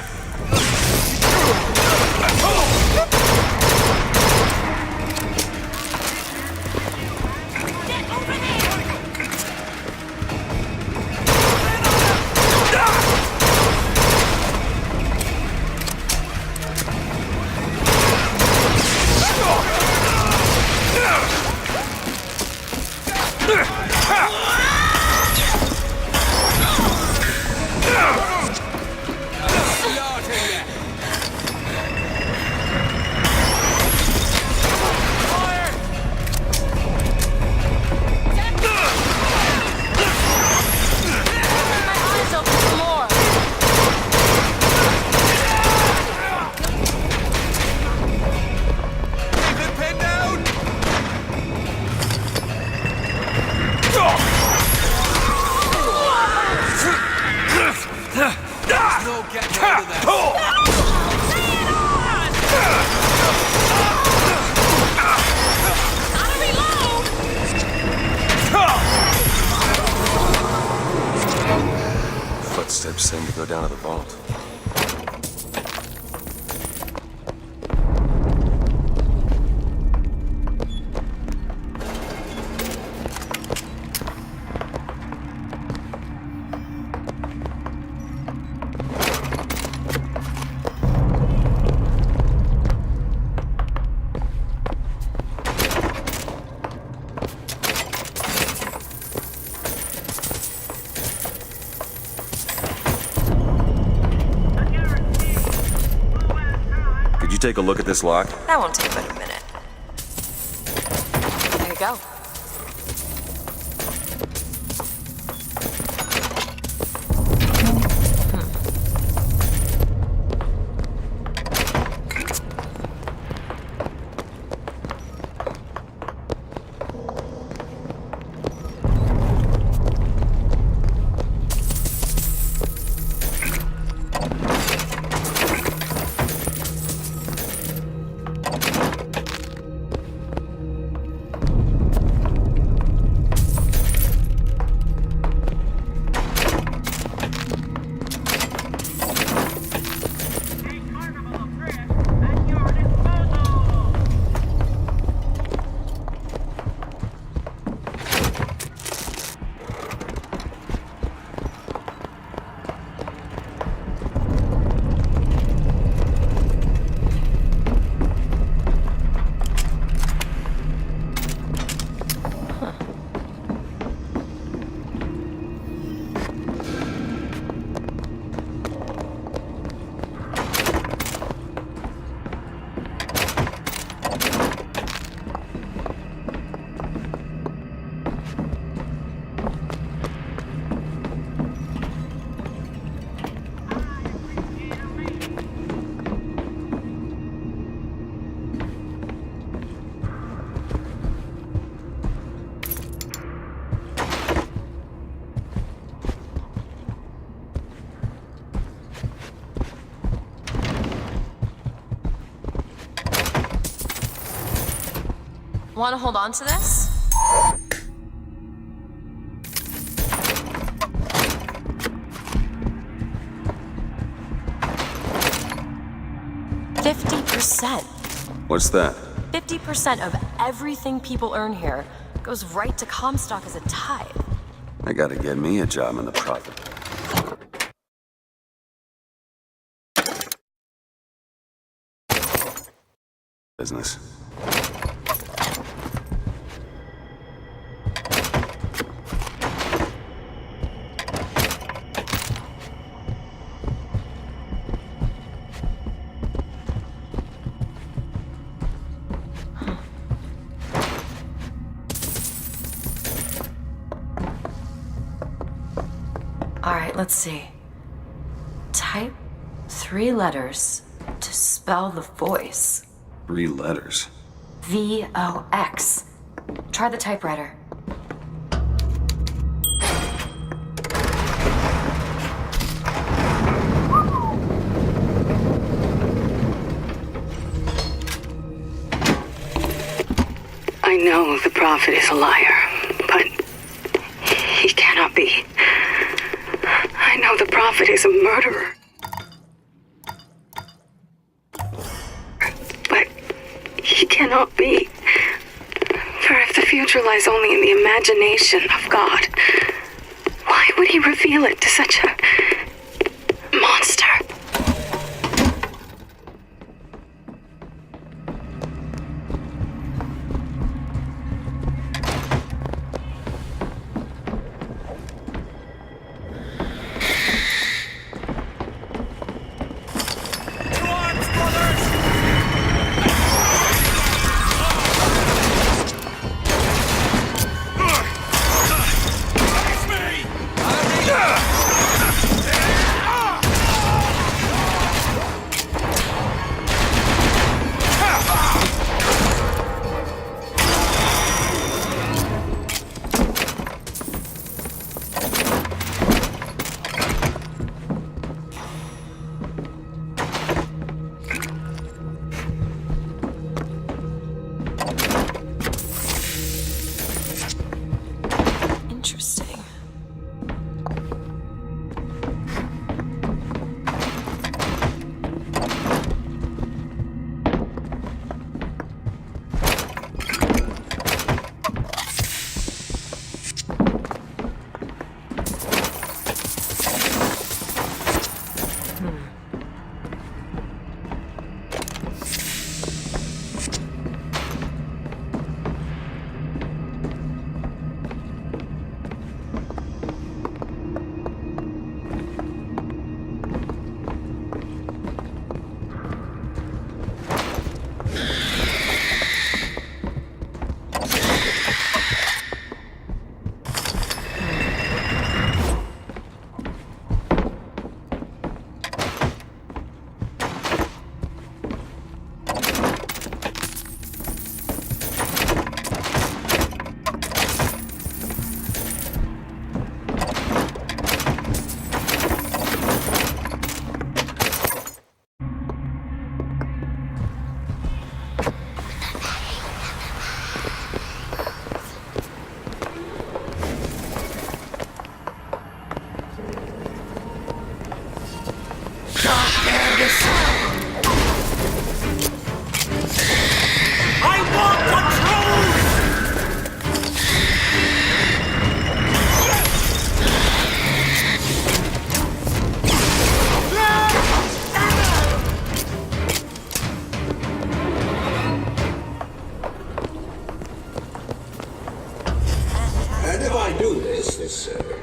Footsteps seem to go down to the vault. Take a look at this lock. That won't take but a minute. There you go. Want to hold on to this? %. What's that? 50% of everything people earn here goes right to Comstock as a tithe. I gotta get me a job in the profit. Business. Alright, let's see. Type 3 letters to spell the voice. 3 letters. VOX. Try the typewriter. I know the prophet is a liar, but he cannot be. I know the prophet is a murderer. But he cannot be. For if the future lies only in the imagination of God, why would he reveal it to such a monster?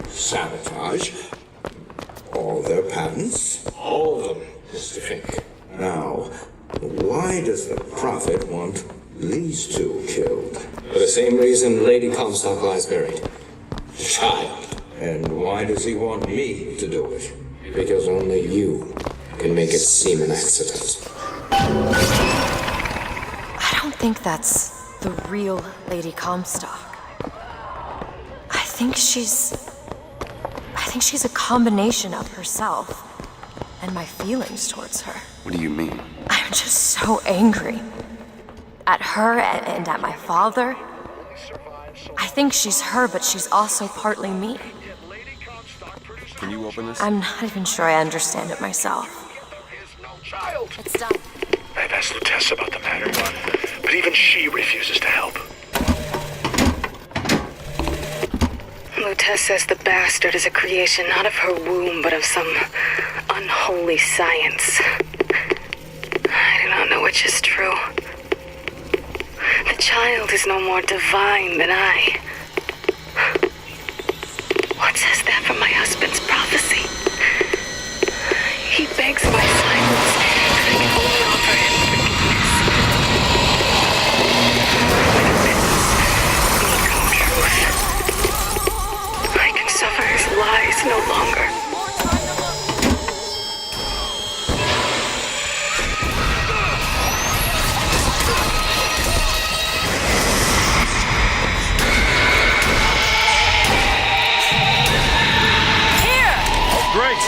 Sabotage. All their patents. All of them, Mr. Fink. Now, why does the Prophet want these two killed? For the same reason Lady Comstock lies buried. Child. And why does he want me to do it? Because only you can make it seem an accident. I don't think that's the real Lady Comstock. I think she's a combination of herself and my feelings towards her. What do you mean? I'm just so angry. At her and at my father. I think she's her, but she's also partly me. Can you open this? I'm not even sure I understand it myself. It's done. I've asked Lutece about the matter, but even she refuses to help. Lutece says the bastard is a creation not of her womb, but of some unholy science. I do not know which is true. The child is no more divine than I. What says that from my husband's prophecy? He begs my silence, and I can only offer him forgiveness. Need come truth. I can suffer his lies no longer. Great!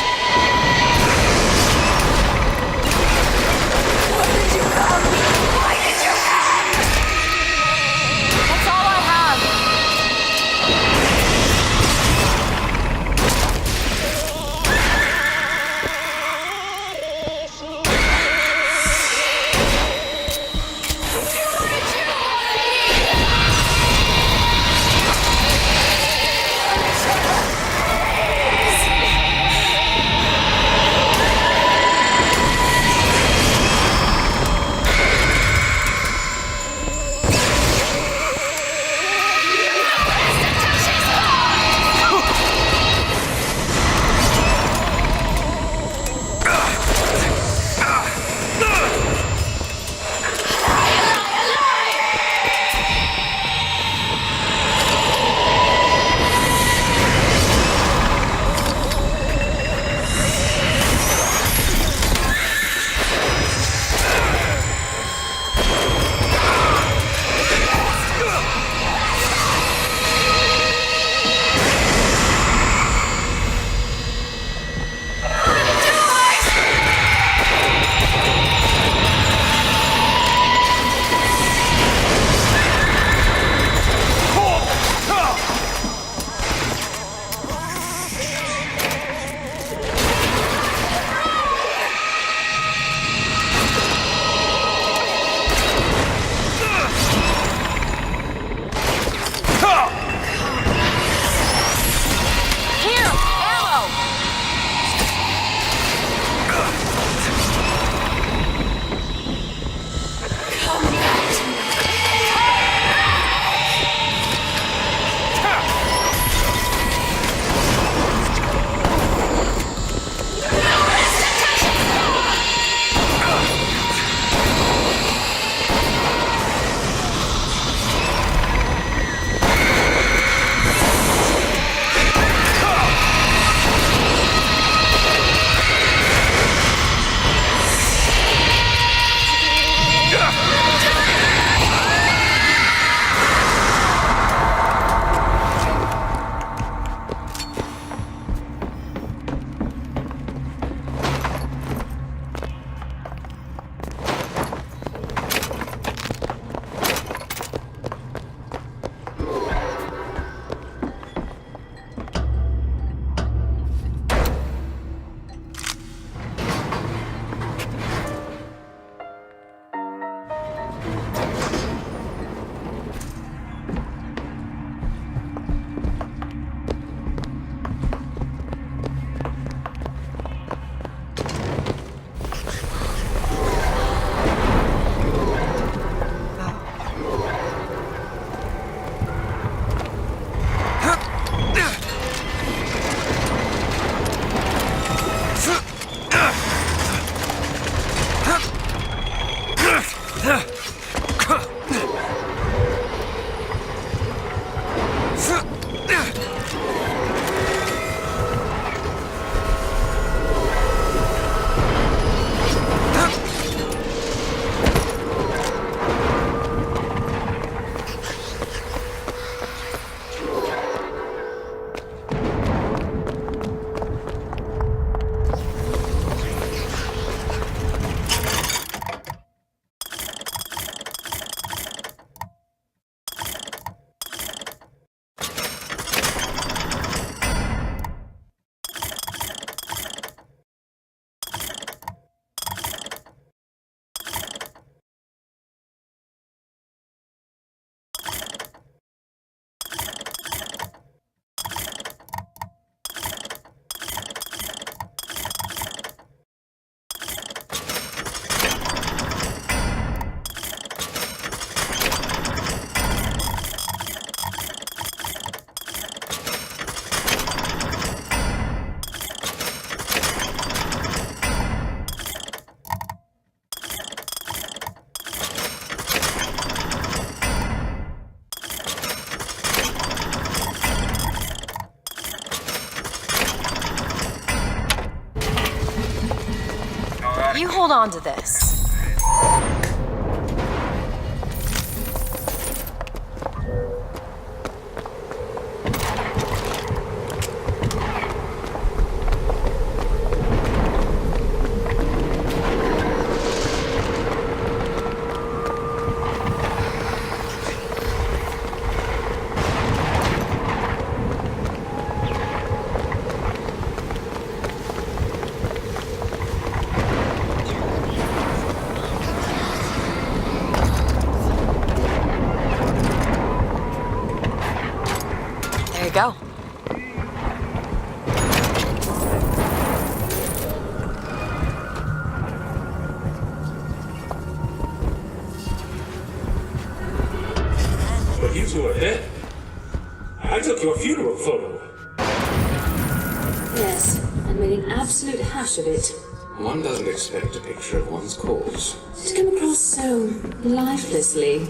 on to this. There you go. But you two are dead. I took your funeral photo. Yes, and made an absolute hash of it. One doesn't expect a picture of one's corpse To come across so lifelessly.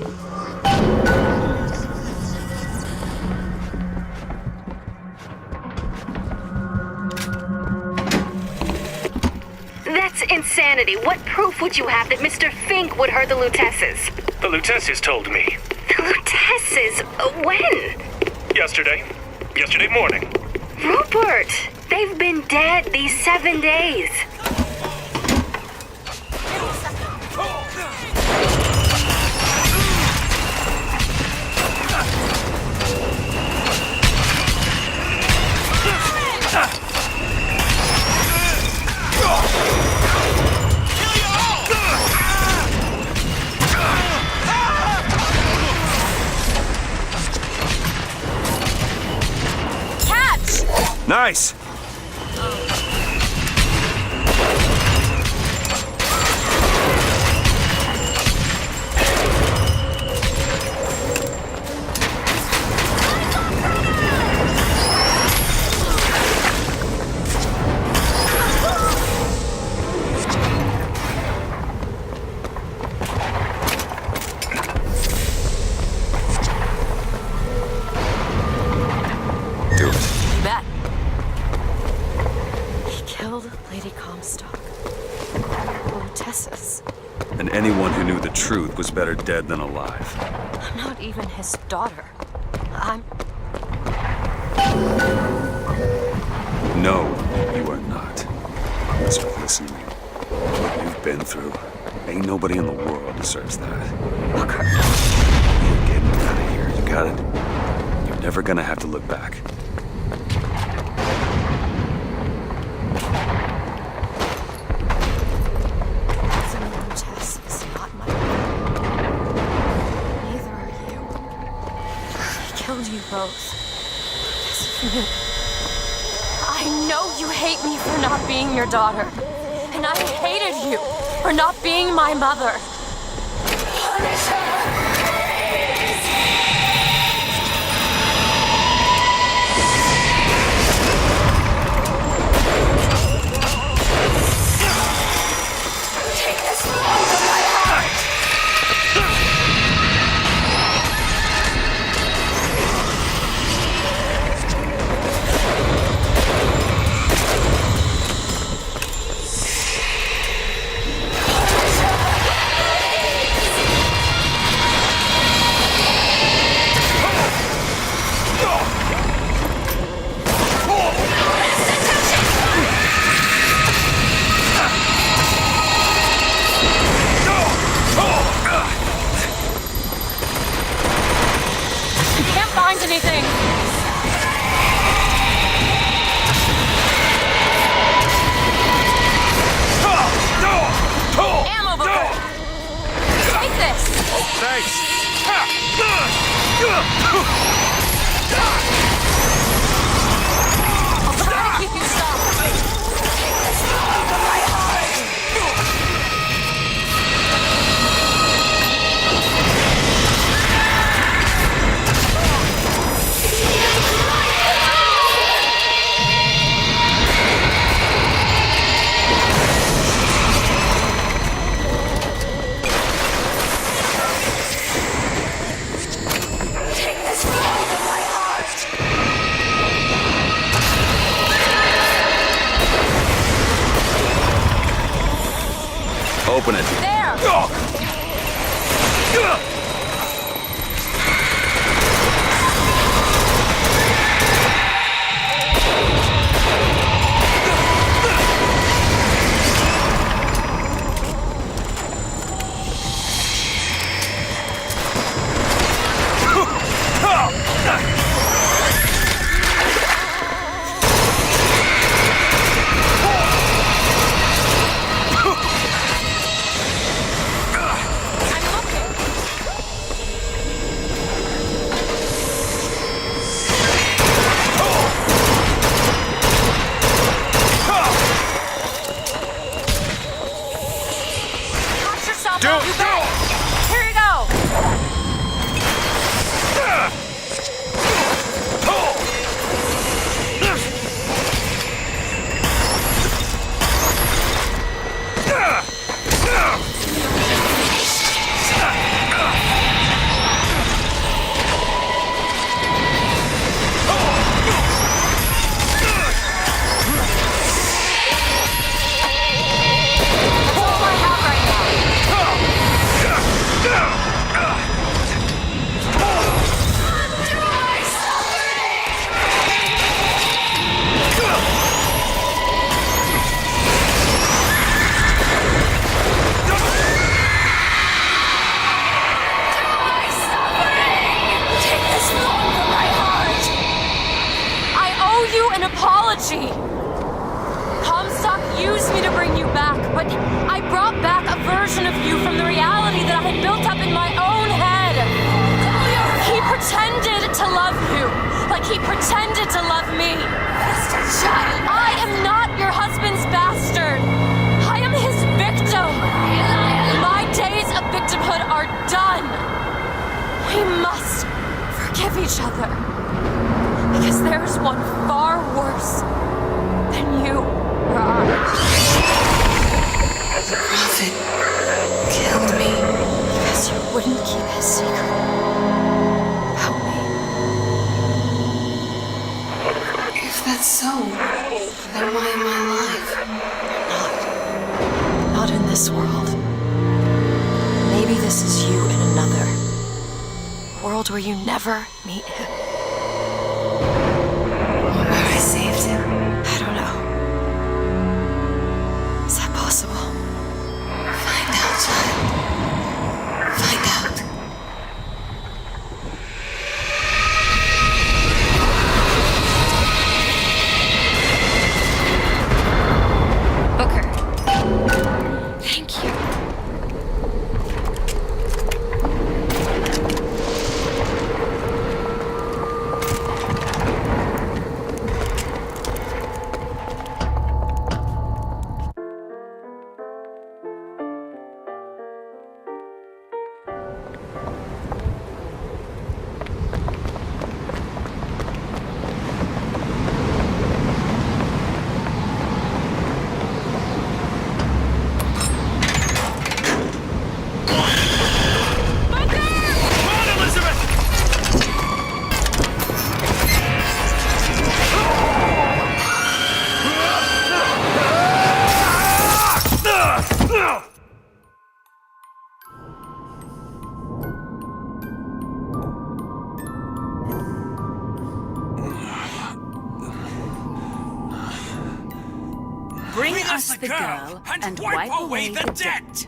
That's insanity. What proof would you have that Mr. Fink would hurt the Lutesses? The Lutesses told me. The Lutesses? When? Yesterday. Yesterday morning. Rupert! They've been dead these 7 days. Nice! Do it. You bet. He killed Lady Comstock. Lutesses. And anyone who knew the truth was better dead than alive. I'm not even his daughter. I'm... No, you are not. So listen, what you've been through, ain't nobody in the world deserves that. Booker. You're getting out of here, you got it? You're never gonna have to look back. Tess is not my... Neither are you. He killed you both. Because of me. I know you hate me for not being your daughter. And I hated you for not being my mother. Anything. Ammo, Booker. Take this. Thanks. I'll try to keep you stopped. open it. There! Comstock used me to bring you back, but I brought back a version of you from the reality that I had built up in my own head. He pretended to love you, like he pretended to love me. I am not your husband's bastard. I am his victim. My days of victimhood are done. We must forgive each other. Because there's one far worse than you or I. The prophet killed me. Because you wouldn't keep his secret about me. If that's so, then why am I alive? Not in this world. Maybe this is you in another. A world where you never meet him. I saved him. I don't know. Is that possible? Find out, child. Find out. Booker. Thank you. Bring us the girl and wipe away the debt.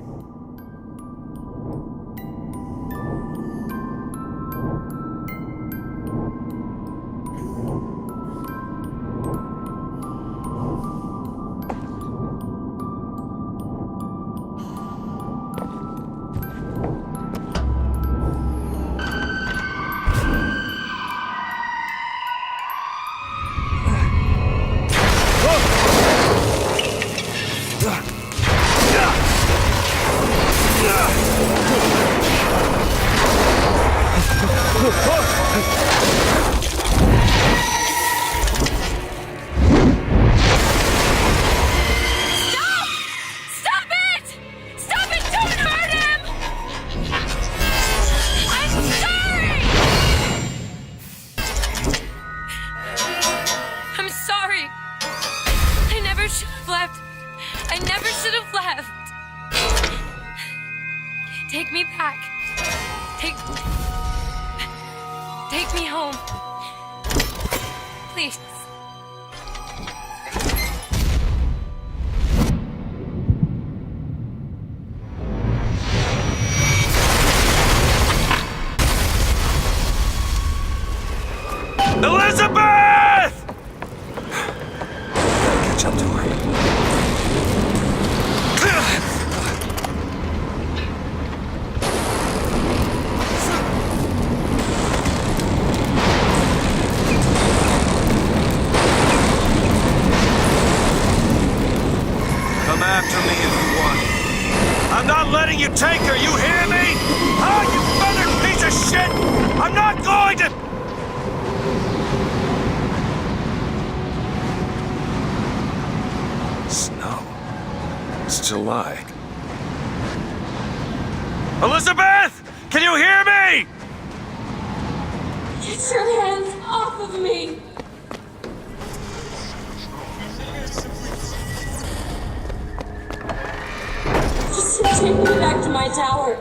Take me back. Take me home. Please. Elizabeth! Catch up to her. Come after me if you want. I'm not letting you take her, you hear me? Oh, you feathered piece of shit! I'm not going to... Snow. It's July. Elizabeth! Can you hear me? Get your hands off of me! Just take me back to my tower.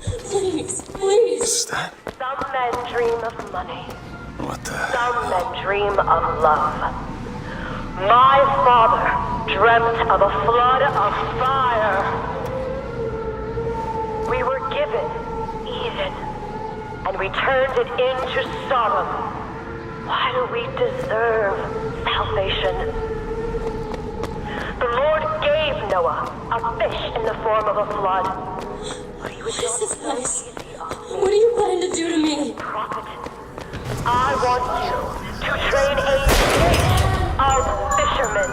Please, please. What's that? Some men dream of money. What the... Some men dream of love. My father dreamt of a flood of fire. We were given Eden, and we turned it into Sodom. Why do we deserve salvation? The Lord gave Noah a fish in the form of a flood. But he was What is this place? What are you planning to do to me? Prophet, I want you to train a nation of fishermen.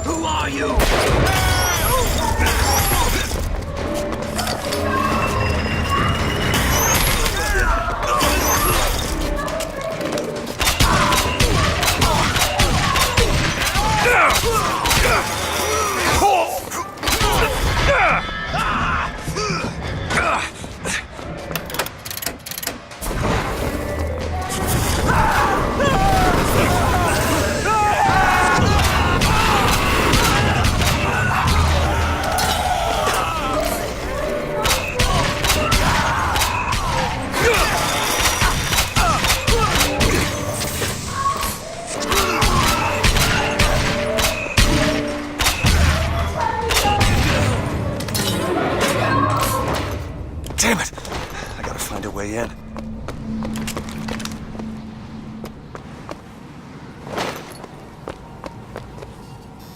Who are you? Damn it! I gotta find a way in.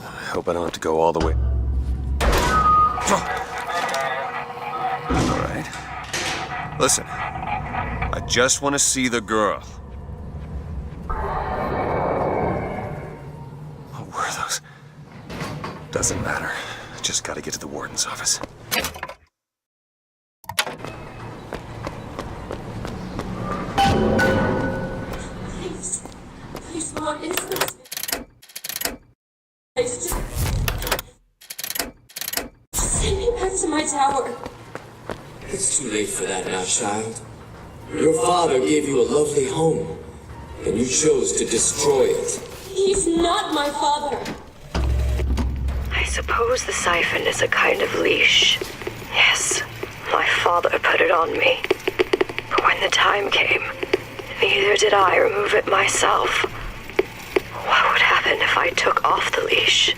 I hope I don't have to go all the way. All right. Listen, I just want to see the girl. What were those? Doesn't matter. I just gotta get to the warden's office. Please, what is this? Just send me back to my tower. It's too late for that now, child. Your father gave you a lovely home, and you chose to destroy it. He's not my father. I suppose the siphon is a kind of leash. Yes, my father put it on me. But when the time came, neither did I remove it myself. What would happen if I took off the leash,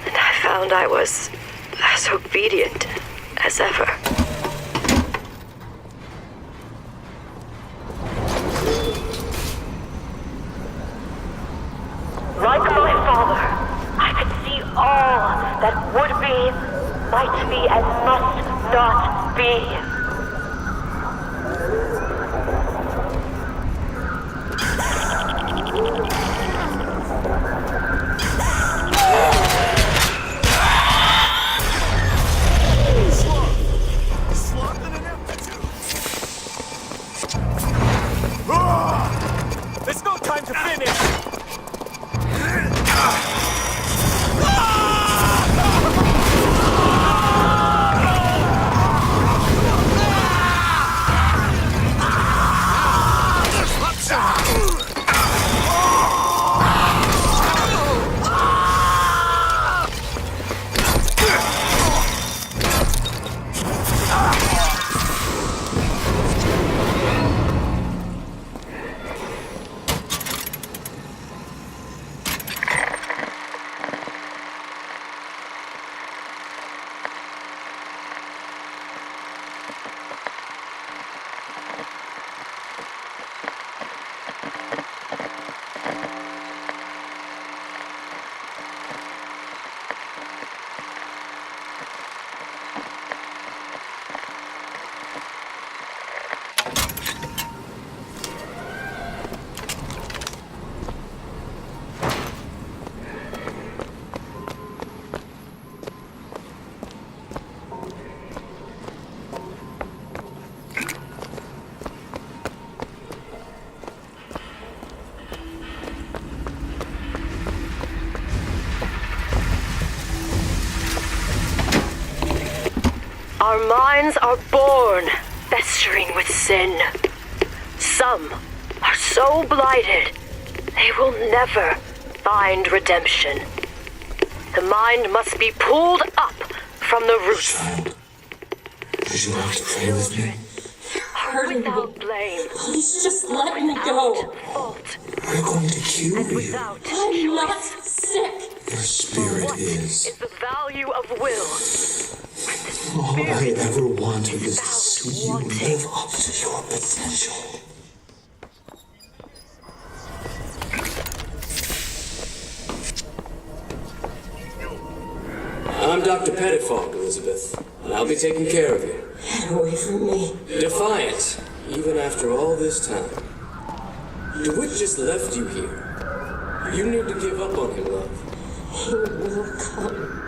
and I found I was as obedient as ever? Like my father, I could see all that would be, might be, and must not be. There's no time to finish! Our minds are born festering with sin. Some are so blighted, they will never find redemption. The mind must be pulled up from the roots. Child, would you like to pray with me? Hurting without blame. Please just let me go. We're going to cure you. I'm not sick. Your spirit is. The value of will. All I ever wanted is to see you live up to your potential. I'm Dr. Pettifog, Elizabeth, and I'll be taking care of you. Get away from me. Defiant, even after all this time. DeWitt just left you here. You need to give up on him, love. He will come.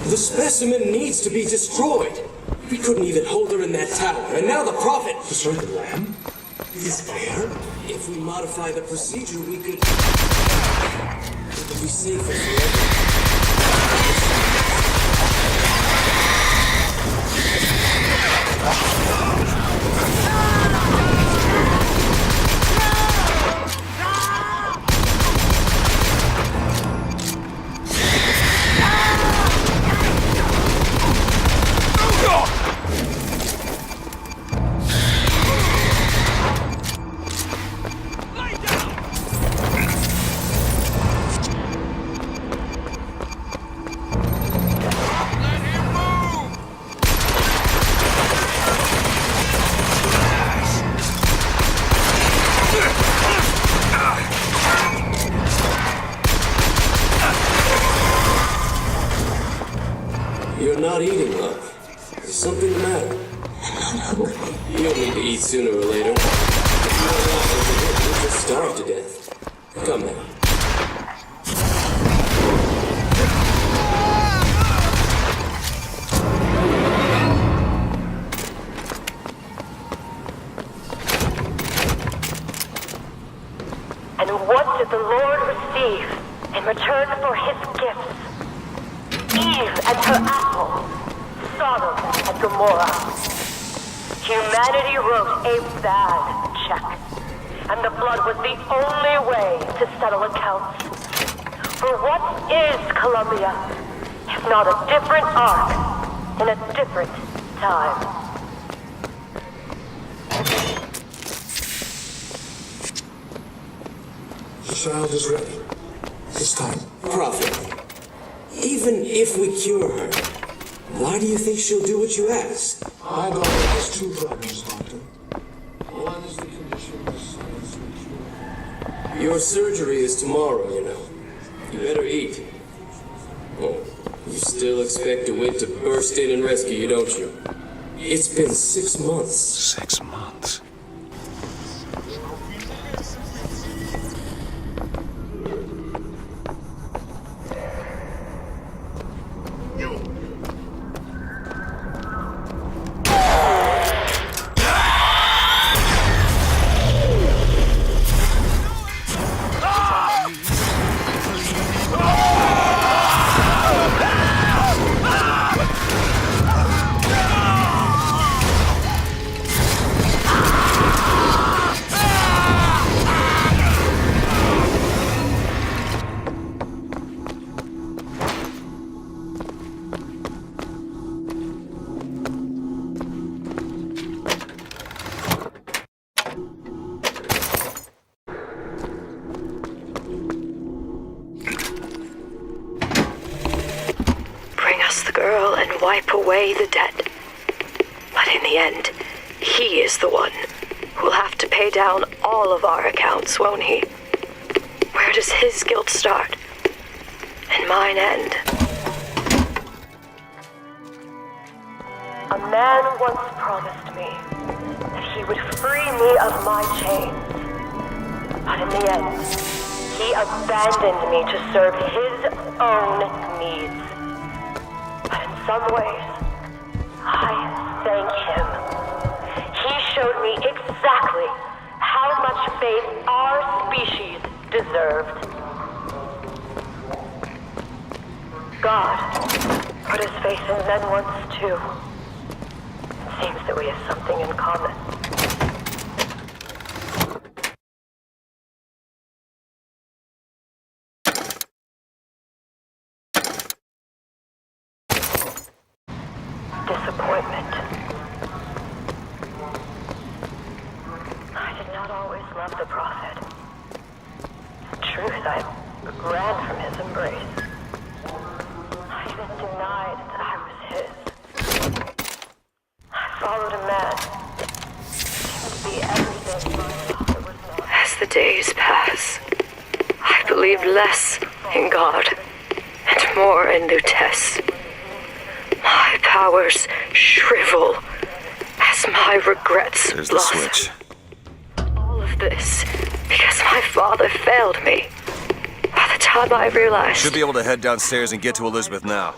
The specimen needs to be destroyed. We couldn't even hold her in that tower, and now the Prophet... The Sacred Lamb is there? If we modify the procedure, we could... It would be safer forever. You're not eating, love. Is something the matter? You'll need to eat sooner or later. If you're not, you'll just starve to death. Come now. And what did the Lord receive in return for his gifts? Eve and her apple, Sodom and Gomorrah. Humanity wrote a bad check, and the blood was the only way to settle accounts. For what is Columbia, if not a different arc in a different time? The child is ready. This time. Prophet, even if we cure her, why do you think she'll do what you ask? My daughter has two problems, Doctor. One is the condition the science will cure. Your surgery is tomorrow, you know. You better eat. Oh, you still expect DeWitt to burst in and rescue you, don't you? It's been 6 months. 6 months? and wipe away the dead. But in the end, he is the one who'll have to pay down all of our accounts, won't he? Where does his guilt start and mine end? A man once promised me that he would free me of my chains. But in the end, he abandoned me to serve his own needs. But in some ways, I thank him. He showed me exactly how much faith our species deserved. God put his faith in men once too. It seems that we have something in common. Disappointment. I did not always love the Prophet. In truth, I ran from his embrace. I even denied that I was his. I followed a man. Seemed to be everything my father was not. As the days pass, I believe less in God and more in Lutece. My powers shrivel as my regrets There's the blossom. switch. All of this because my father failed me. By the time I realized Should be able to head downstairs and get to Elizabeth now.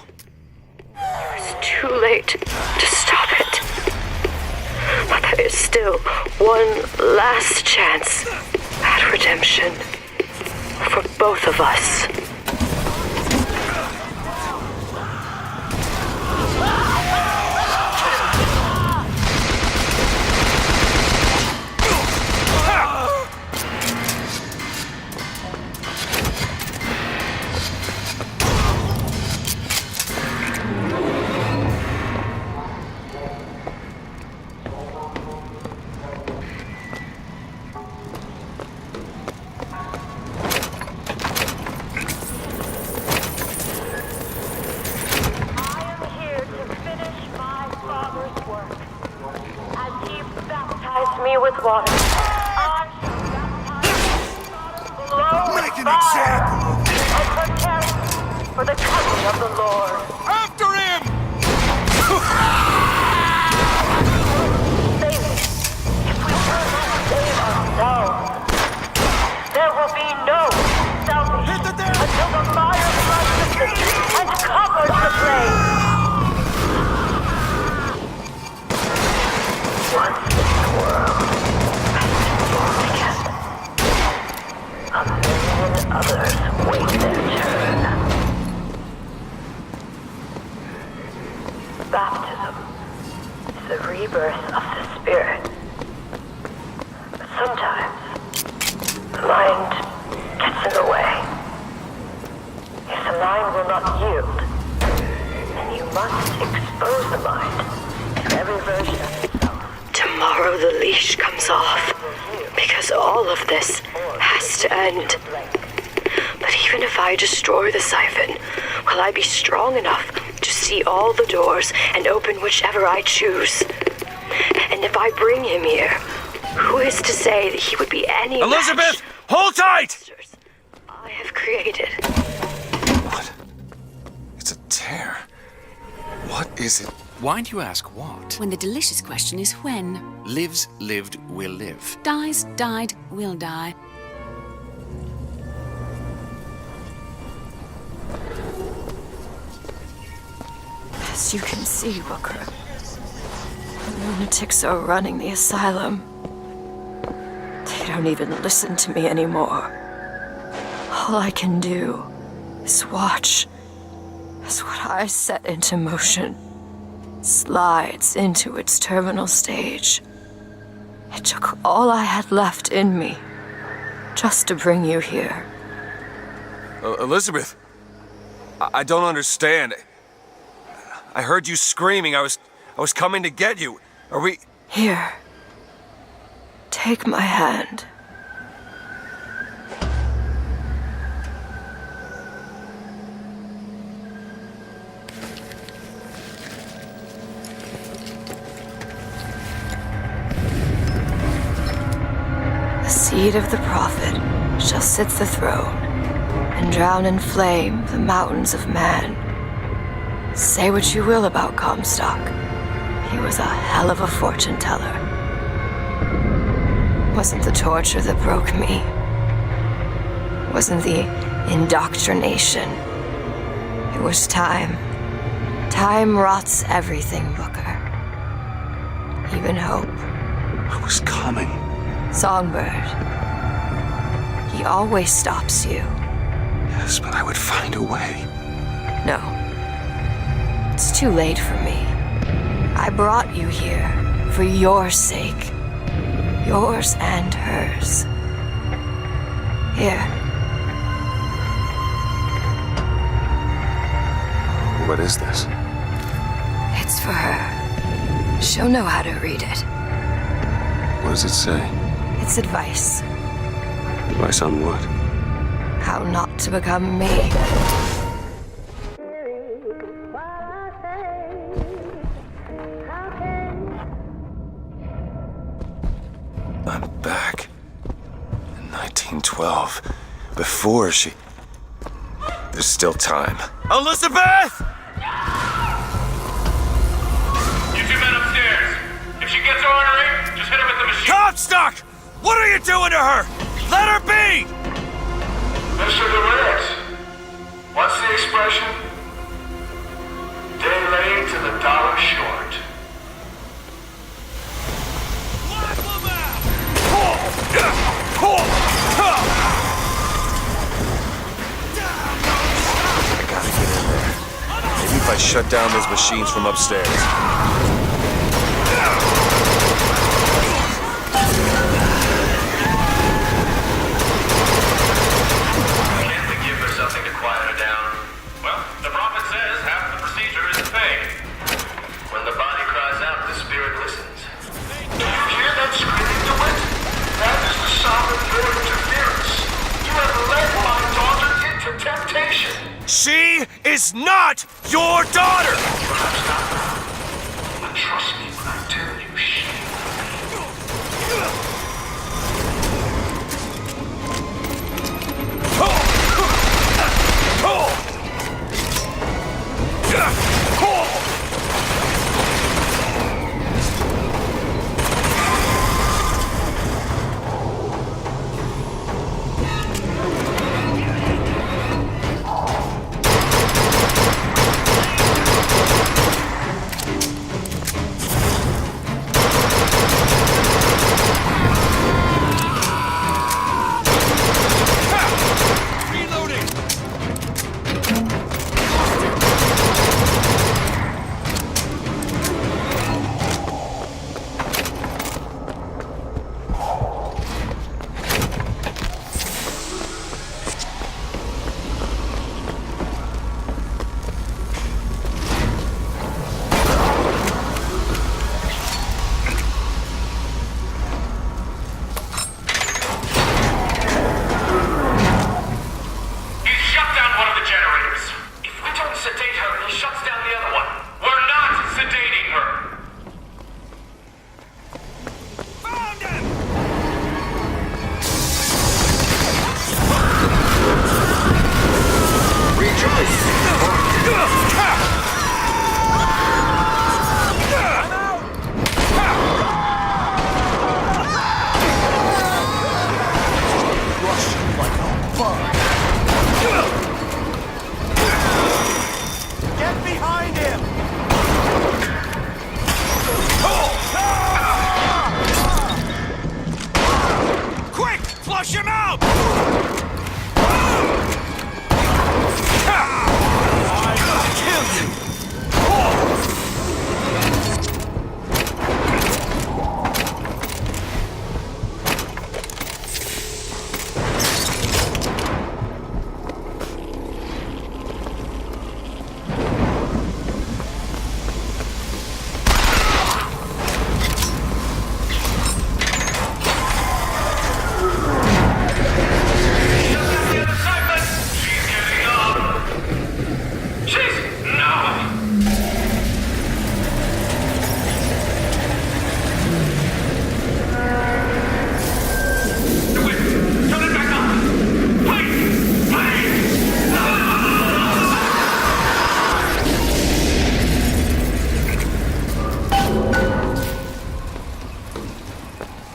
it's too late to stop it. But there is still one last chance at redemption for both of us. Me with water. Make an example of him! And prepare for the coming of the Lord. After him! Save it. If we cannot save ourselves, there will be no salvation until the fire floods the city and covers the place. Once this world has been born again, a million others wait their turn. Baptism is the rebirth of the spirit. But sometimes the mind gets in the way. If the mind will not yield, then you must expose the mind to every version of itself. Tomorrow the leash comes off, because all of this has to end. But even if I destroy the siphon, will I be strong enough to see all the doors and open whichever I choose? And if I bring him here, who is to say that he would be any Elizabeth, hold tight! I have created? What? It's a tear. What is it? Why do you ask what? When the delicious question is when. Lives, lived, will live. Dies, died, will die. As you can see, Booker, the lunatics are running the asylum. They don't even listen to me anymore. All I can do is watch as what I set into motion slides into its terminal stage. It took all I had left in me just to bring you here. Elizabeth, I don't understand. I heard you screaming. I was coming to get you. Are we... Here. Take my hand. seed of the prophet shall sit the throne, and drown in flame the mountains of man. Say what you will about Comstock. He was a hell of a fortune teller. Wasn't the torture that broke me. Wasn't the indoctrination. It was time. Time rots everything, Booker. Even hope. I was coming. Songbird. He always stops you. Yes, but I would find a way. No. It's too late for me. I brought you here for your sake. Yours and hers. Here. What is this? It's for her. She'll know how to read it. What does it say? It's advice. Advice on what? How not to become me. I'm back. In 1912. Before she... There's still time. Elizabeth! You two men upstairs. If she gets ornery, just hit her with the machine. Comstock! What are you doing to her? Let her be! Mr. DeRitt, what's the expression? Day late to the dollar short. I gotta get in there. Maybe if I shut down those machines from upstairs. Can't we give her something to quiet her down? Well, the prophet says half the procedure is a fake. When the body cries out, the spirit listens. Do you hear that screaming, DeWitt? That is the sovereign Lord interference. You have led my daughter into temptation. She is not your daughter! Perhaps not. But trust me when I tell you she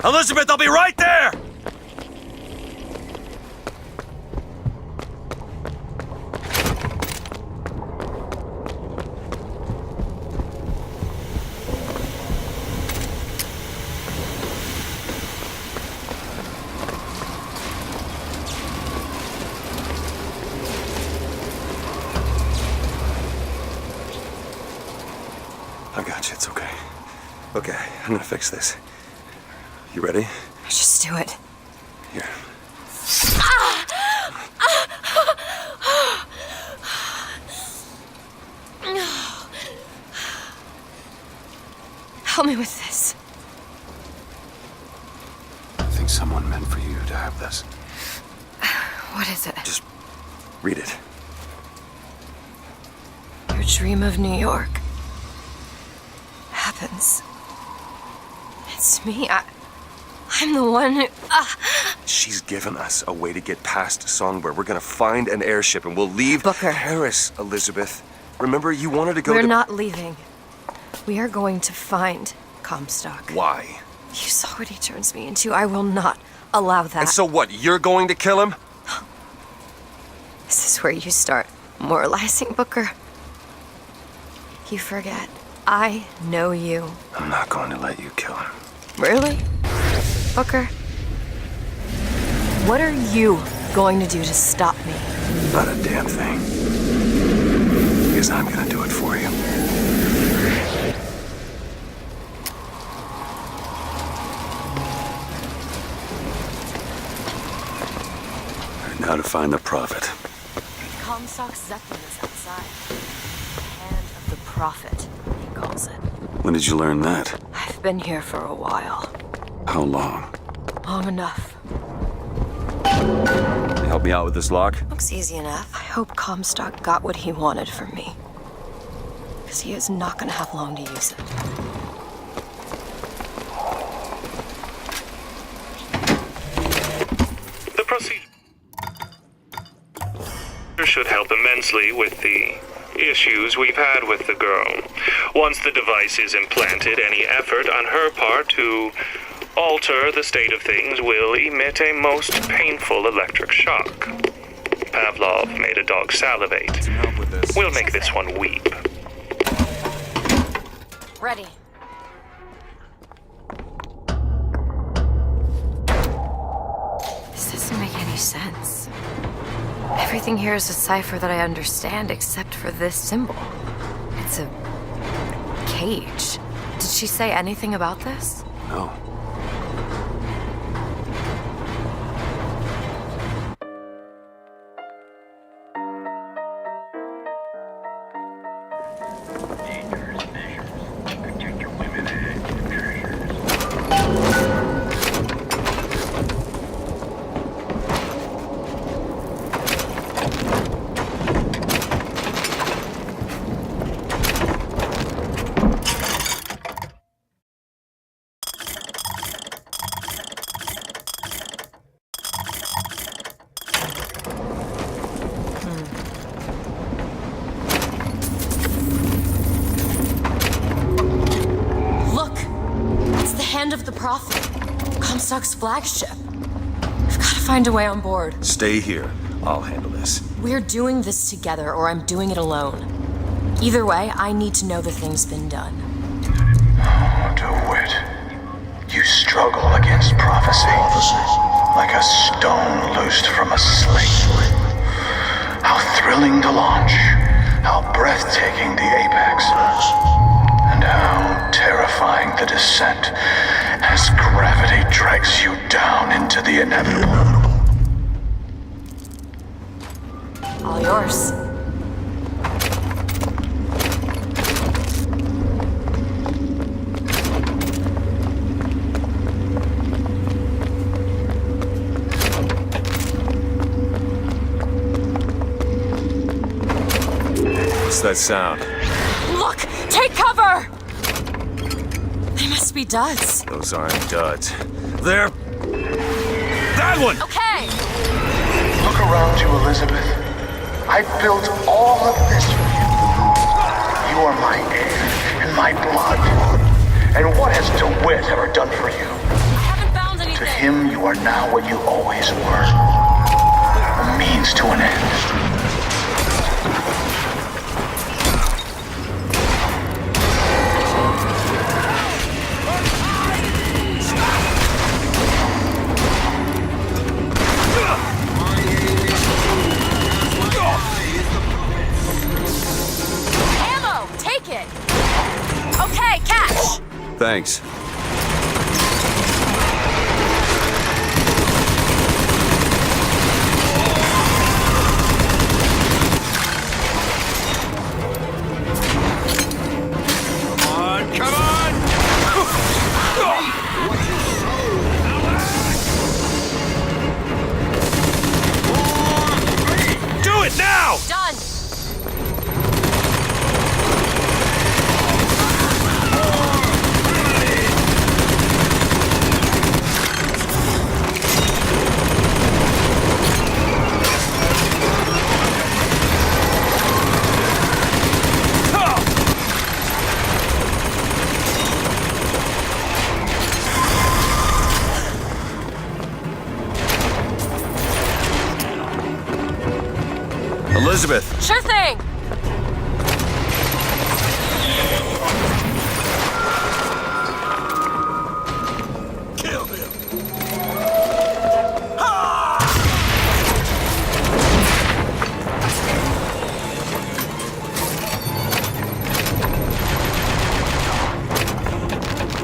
Elizabeth, I'll be right there! I got you, it's okay. Okay, I'm gonna fix this. You ready? Just do it. Here. Help me with this. I think someone meant for you to have this. What is it? Just read it. Your dream of New York happens. It's me. I'm the one who... She's given us a way to get past Songbird. We're gonna find an airship and we'll leave Paris, Elizabeth. Remember, you wanted to go We're not leaving. We are going to find Comstock. Why? You saw what he turns me into. I will not allow that. And so what, you're going to kill him? This is where you start moralizing, Booker. You forget. I know you. I'm not going to let you kill him. Really? Booker? What are you going to do to stop me? Not a damn thing. Because I'm gonna do it for you. Now to find the prophet. Comstock's Zeppelin is outside. Hand of the prophet, he calls it. When did you learn that? I've been here for a while. How long? Long enough. Can you help me out with this lock? Looks easy enough. I hope Comstock got what he wanted from me. Because he is not going to have long to use it. The procedure should help immensely with the issues we've had with the girl. Once the device is implanted, any effort on her part to alter the state of things will emit a most painful electric shock. Pavlov made a dog salivate. We'll make this one weep. Ready. This doesn't make any sense. Everything here is a cipher that I understand except for this symbol. It's a cage. Did she say anything about this? No. Hand of the Prophet. Comstock's flagship. We've got to find a way on board. Stay here. I'll handle this. We're doing this together, or I'm doing it alone. Either way, I need to know the thing's been done. Oh, DeWitt. You struggle against prophecy. Like a stone loosed from a sling. How thrilling to launch. How breathtaking the apex. And how terrifying the descent as gravity drags you down into the inevitable. All yours. What's that sound? Look! Take cover! They must be duds. Those aren't duds. They're... that one! Okay! Look around you, Elizabeth. I built all of this for you. You are my air and my blood. And what has DeWitt ever done for you? I haven't found him, you are now what you always were. A means to an end. Okay, catch! Thanks. Come on! Do it now! Done! Elizabeth! Sure thing! Kill him!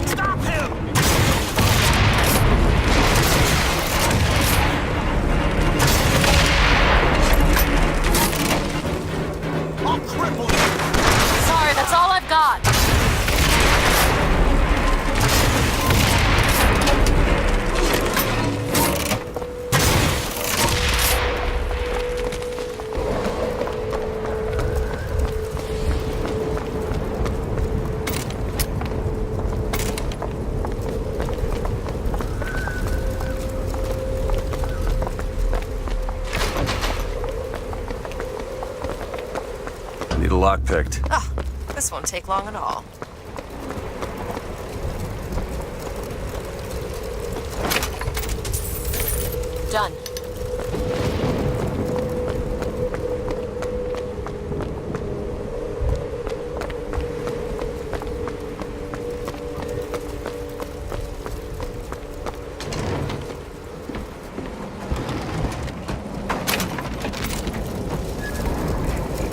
Stop him! I'll cripple you! Sorry, that's all I've got. Need a lock picked. Ah, this won't take long at all. Done.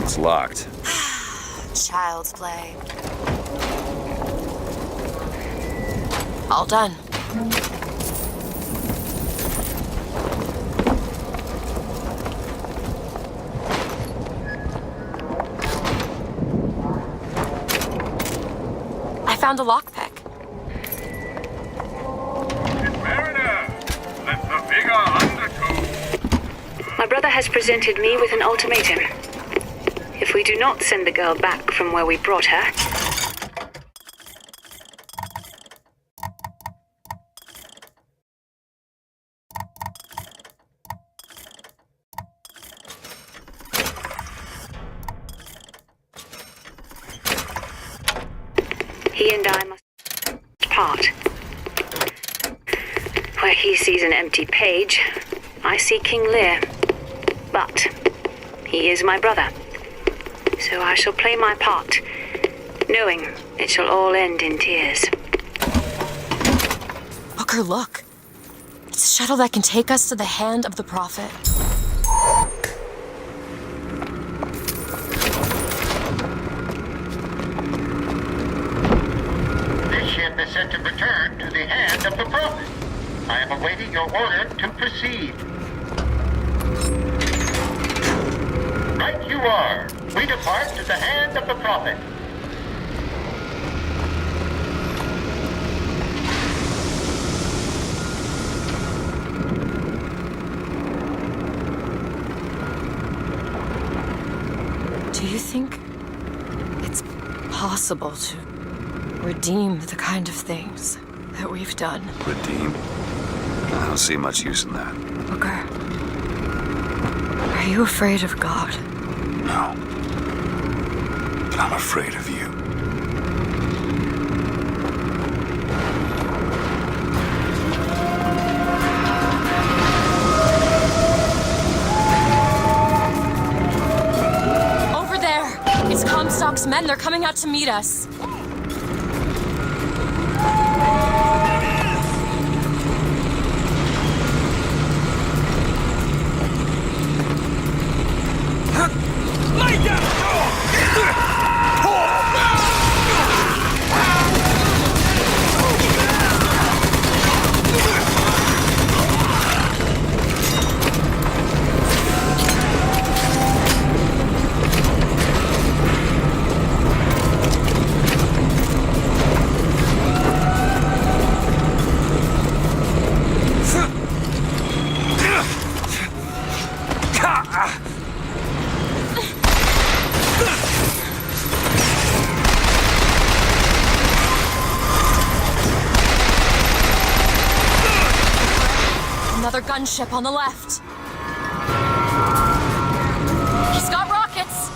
It's locked. Child's play. All done. I found a lockpick. My brother has presented me with an ultimatum. If we do not send the girl back from where we brought her, he and I must part. Where he sees an empty page, I see King Lear. But he is my brother. So I shall play my part, knowing it shall all end in tears. Booker, look. It's a shuttle that can take us to the hand of the Prophet. This ship is set to return to the hand of the Prophet. I am awaiting your order to proceed. Right you are. We depart to the hand of the Prophet. Do you think it's possible to redeem the kind of things that we've done? Redeem? I don't see much use in that. Booker, are you afraid of God? No. But I'm afraid of you. men, they're coming out to meet us. Lay down! Another gunship on the left. He's got rockets.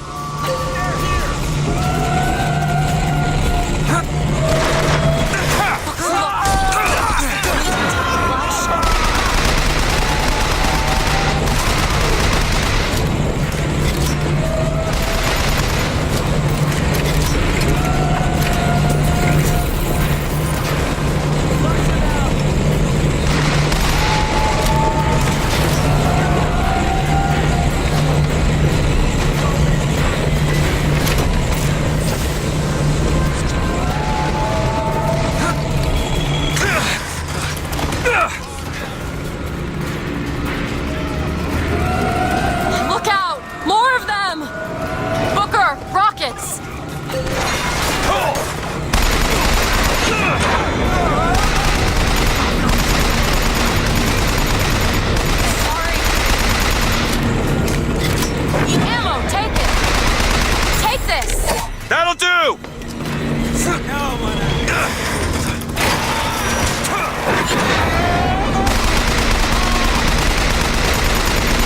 That'll do!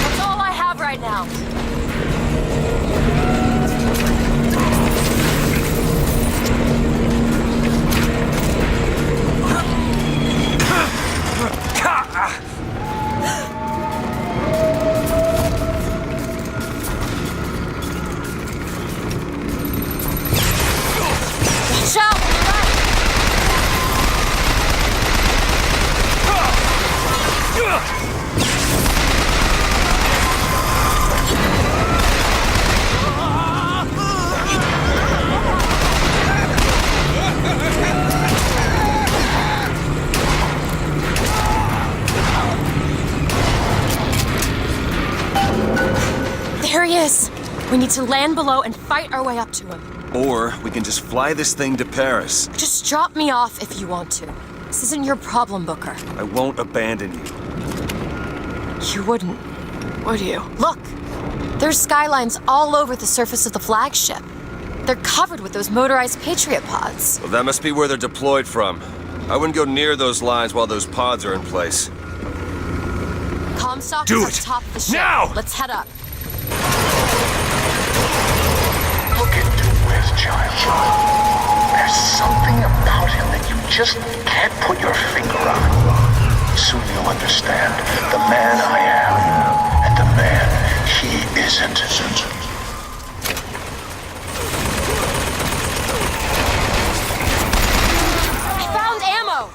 That's all I have right now. There he is. We need to land below and fight our way up to him. Or we can just fly this thing to Paris. Just drop me off if you want to. This isn't your problem, Booker. I won't abandon you. You wouldn't, would you? Look! There's skylines all over the surface of the flagship. They're covered with those motorized Patriot pods. Well, that must be where they're deployed from. I wouldn't go near those lines while those pods are in place. Comstock Do is it! at the top of the ship. Now! Let's head up. Look into his child. There's something about him that you just can't put your finger on. Soon you'll understand the man I am and the man he isn't. I found ammo!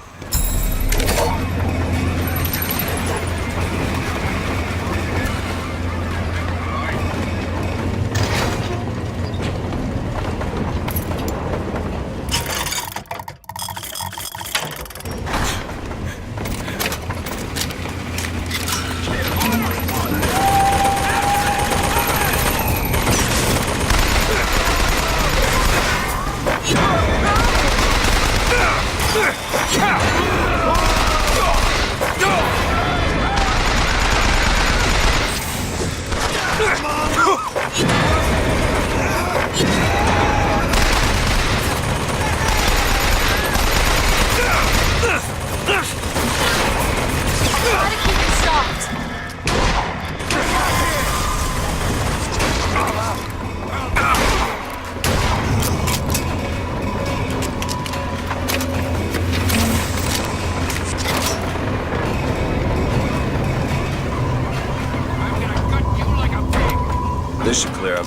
This should clear up.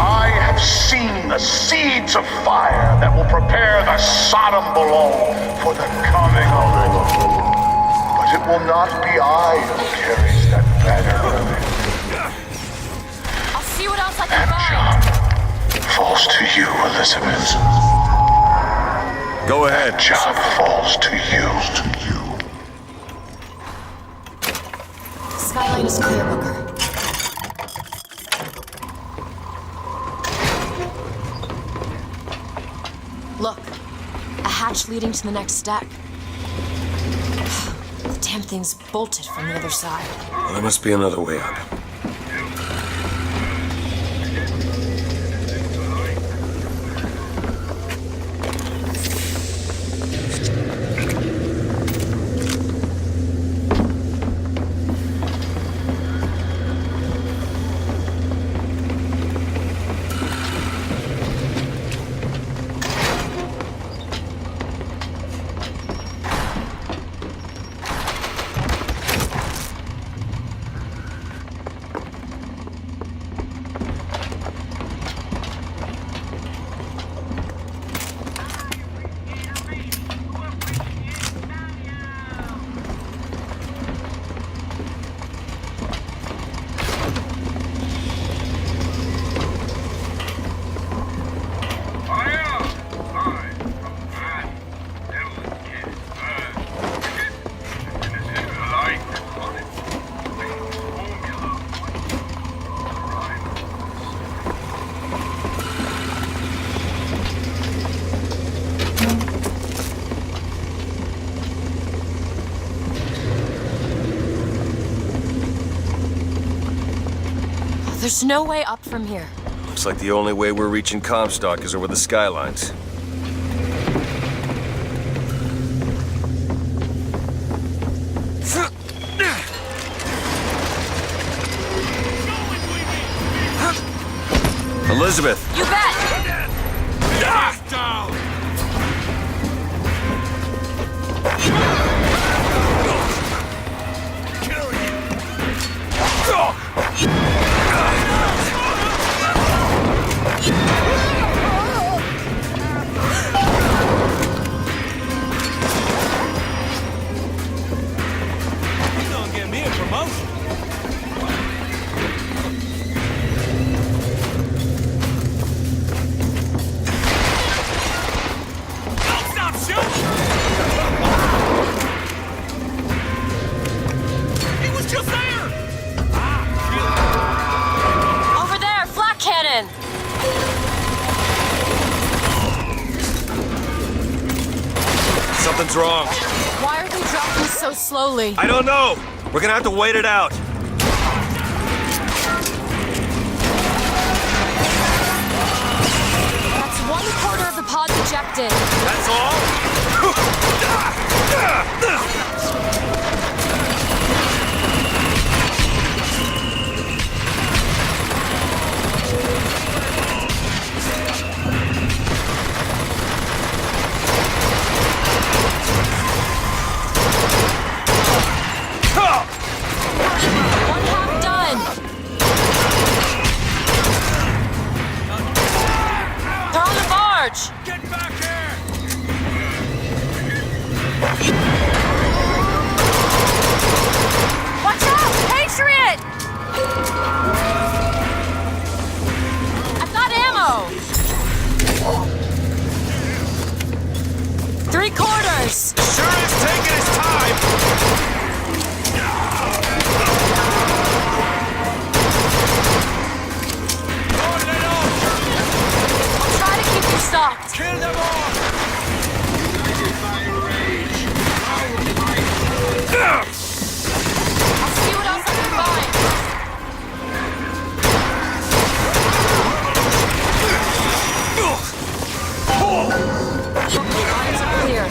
I have seen the seeds of fire that will prepare the Sodom below for the coming of the Lord. But it will not be I who carries that banner of it. I'll see what else I can That job falls to you, Elizabeth. Go ahead. That job falls to you. Skyline is clear, Booker. Look, a hatch leading to the next deck. The damn thing's bolted from the other side. Well, there must be another way up. There's no way up from here. Looks like the only way we're reaching Comstock is over the skylines. Elizabeth! You bet! Down! He's gonna give me a promotion. Don't stop shooting! He was just there! Over there, flak cannon! Something's wrong. Why are they dropping so slowly? I don't know! We're gonna have to wait it out. That's 1/4 of the pods ejected. That's all? One half done. They're on the barge. Get back here! Watch out! Patriot! I've got ammo. 3/4. Sure is taking his time! I'll try to keep you stocked. Kill them all! I'll see what else I can find. Okay, lines are clear.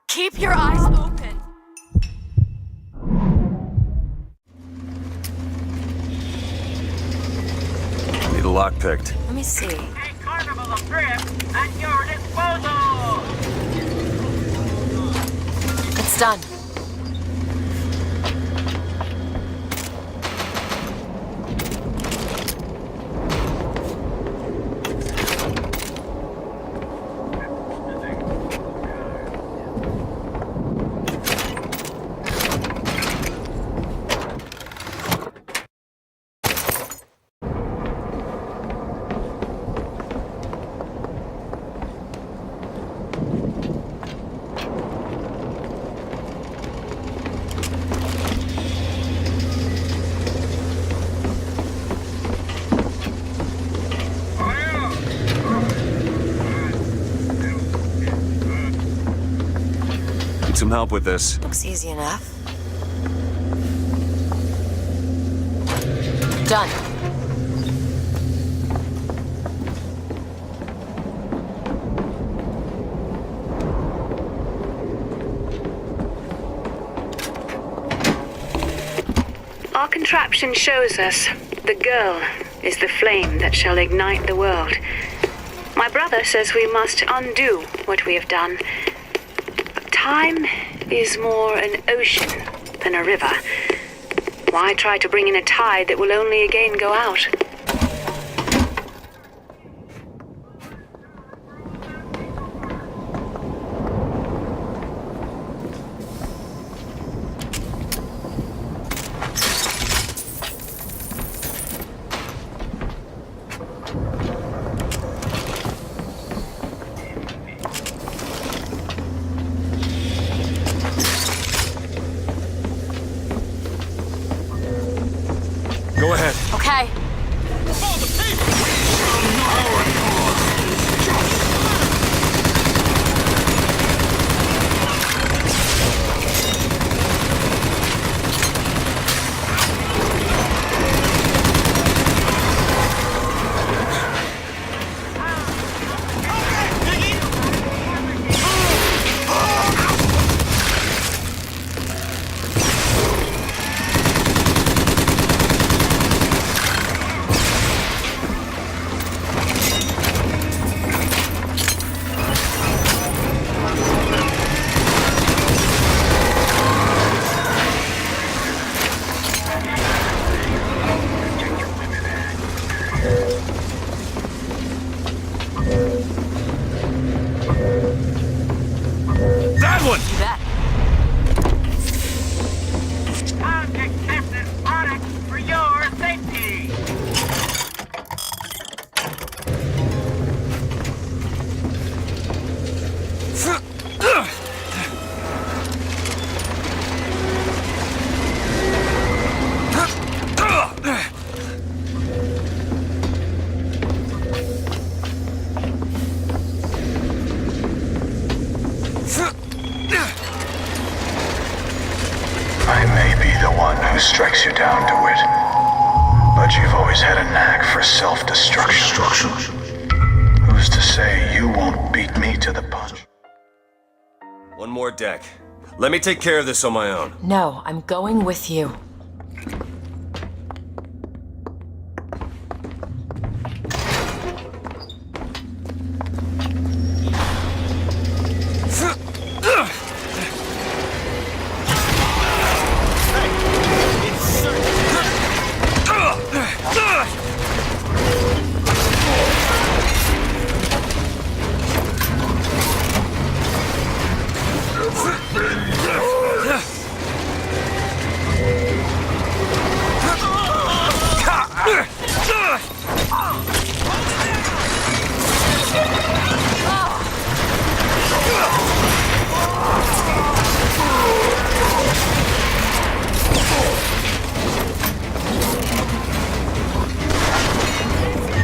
Keep your eyes open. Need a lock picked. Let me see. A carnival of drift at your disposal! It's done. Need some help with this. Looks easy enough. Done. Our contraption shows us the girl is the flame that shall ignite the world. My brother says we must undo what we have done. Time is more an ocean than a river. Why try to bring in a tide that will only again go out? Go ahead. Okay. That one! You bet. I'll get this product for your safety. I may be the one who strikes you down, DeWitt, but you've always had a knack for self-destruction. Who's to say you won't beat me to the punch? One more deck. Let me take care of this on my own. No, I'm going with you.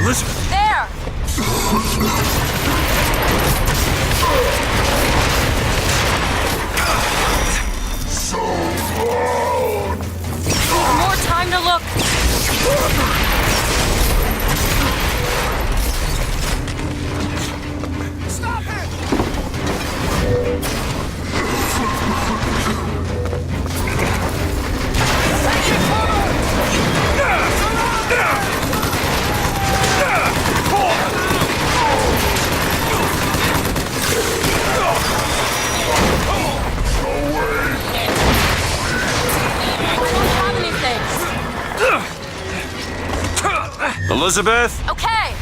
Elizabeth! There! So loud! More time to look! Stop it! Away! Elizabeth? Okay!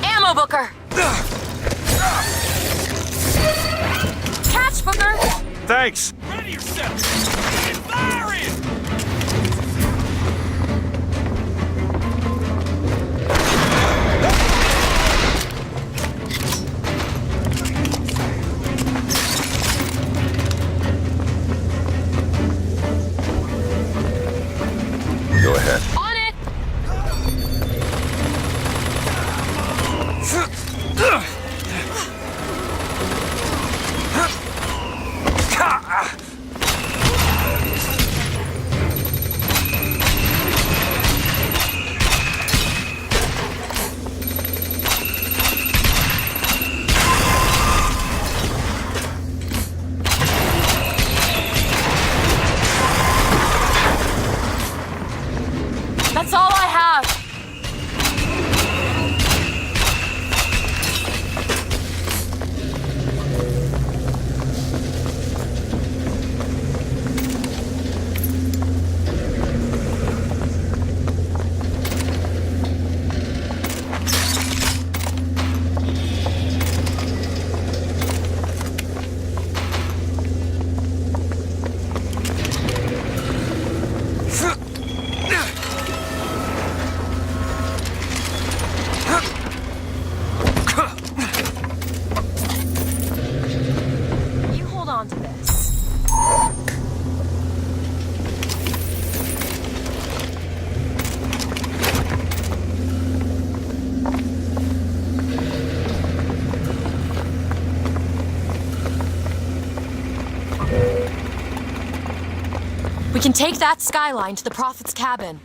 Ammo, Booker! Catch, Booker! Thanks! Ready yourself! And fire in! Go ahead. On it! That's all I have! You hold on to this. We can take that skyline to the Prophet's cabin.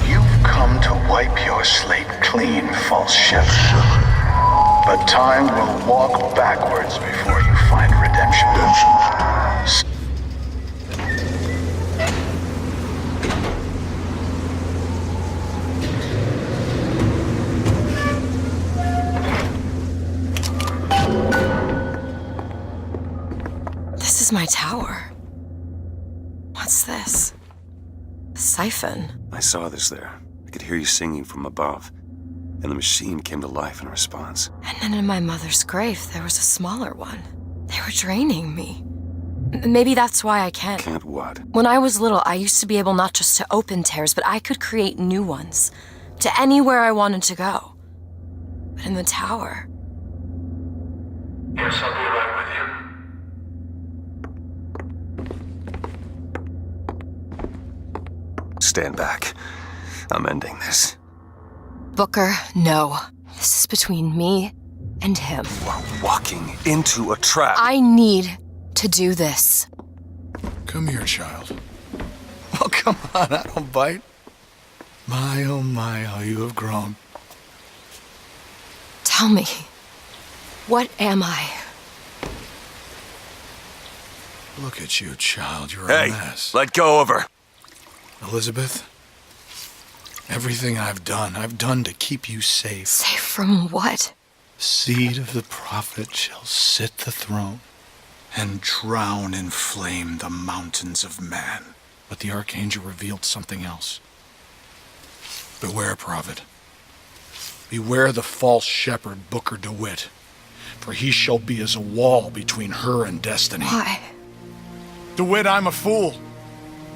You've come to wipe your slate clean, false shepherd. But time will walk backwards before you find redemption. This is my tower. What's this? A siphon. I saw this there. I could hear you singing from above. And the machine came to life in response. And then in my mother's grave, there was a smaller one. They were draining me. Maybe that's why I can't. Can't what? When I was little, I used to be able not just to open tears, but I could create new ones. To anywhere I wanted to go. But in the tower... Yes, I'll be right with you. Stand back. I'm ending this. Booker, no. This is between me and him. You are walking into a trap. I need to do this. Come here, child. Oh, come on, I don't bite. Oh my, how you have grown. Tell me, what am I? Look at you, child. You're Hey, a mess. let go of her. Elizabeth, everything I've done to keep you safe. Safe from what? Seed of the prophet shall sit the throne and drown in flame the mountains of man. But the archangel revealed something else. Beware, prophet. Beware the false shepherd Booker DeWitt, for he shall be as a wall between her and destiny. Why? DeWitt, I'm a fool.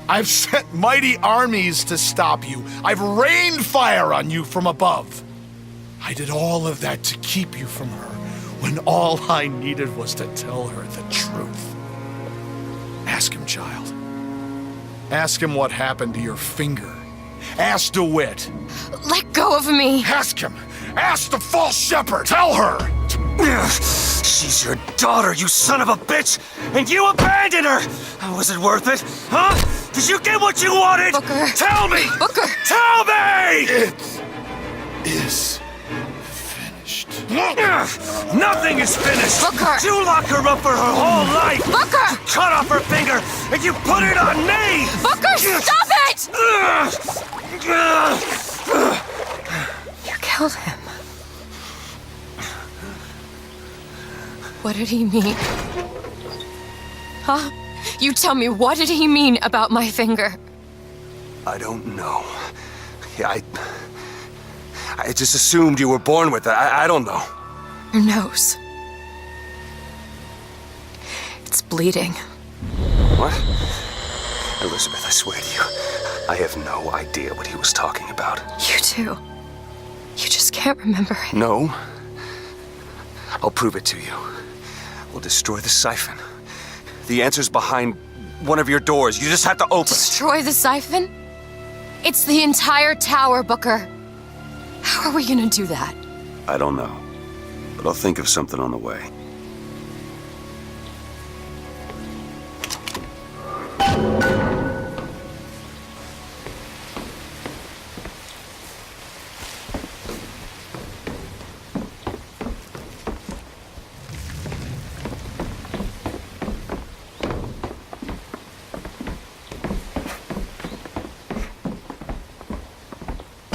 I've sent mighty armies to stop you. I've rained fire on you from above. I did all of that to keep you from her, when all I needed was to tell her the truth. Ask him, child. Ask him what happened to your finger. Ask DeWitt. Let go of me. Ask him. Ask the false shepherd. Tell her. She's your daughter, you son of a bitch! And you abandoned her! Was it worth it? Huh? Did you get what you wanted? Booker. Tell me! Booker! Tell me! It is finished. Nothing is finished! Booker! You lock her up for her whole life! Booker! You cut off her finger, and you put it on me! Booker, stop it! You killed him. What did he mean? Huh? You tell me, what did he mean about my finger? I don't know. I just assumed you were born with it. I don't know. Your nose. It's bleeding. What? Elizabeth, I swear to you, I have no idea what he was talking about. You too. You just can't remember it. No. I'll prove it to you. We'll destroy the siphon. The answer's behind one of your doors. You just have to open it. Destroy the siphon? It's the entire tower, Booker. How are we gonna do that? I don't know, but I'll think of something on the way.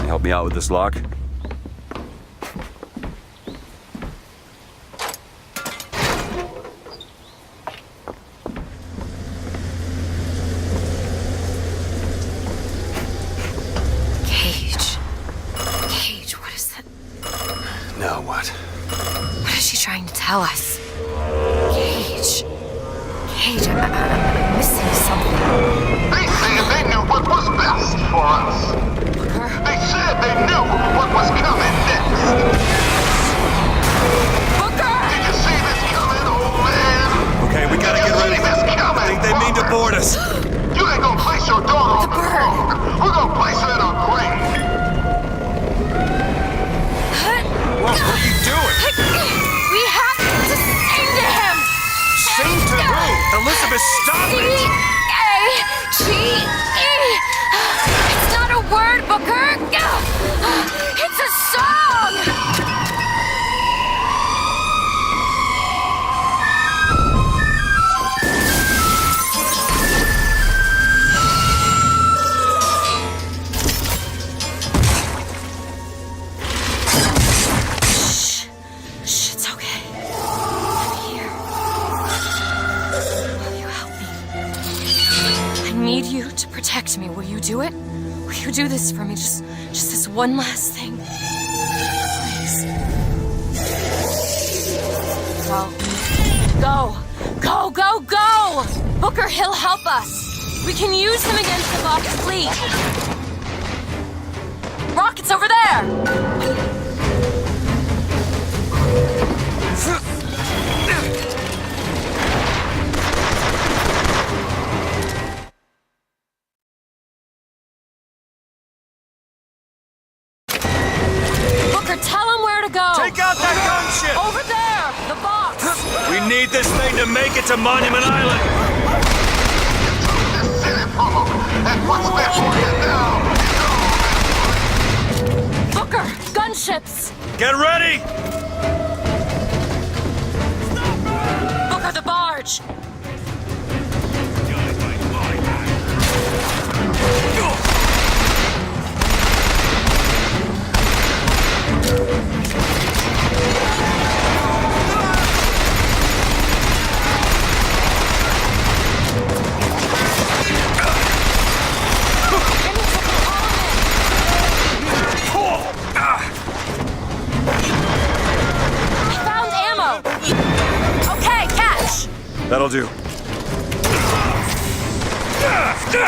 Help me out with this lock? Cage, what is that? Now what? What is she trying to tell us? Cage, I'm missing something. They said they knew what was best for us. They said they knew what was coming next. Booker! Did you see this coming, old man? Okay, we gotta get ready. I think they mean to board us. You ain't gonna place your daughter on the floor. We're gonna place her in her grave. What are you doing? We have to sing to him! Sing to who? Elizabeth, stop it! C-A-G-E! It's not a word, Booker! It's a song! Shh, it's okay. I'm here. Will you help me? I need you to protect me. Will you do it? Will you do this for me? Just this one last thing. Please. Go! Booker, he'll help us. We can use him against the Vox fleet. Rockets over there! Booker, tell him where to go. Take out that gunship! Over there! The box! We need this thing to make it to Monument Island! And what's left for you now? Booker, gunships! Get ready! Booker, the barge! That'll do. They're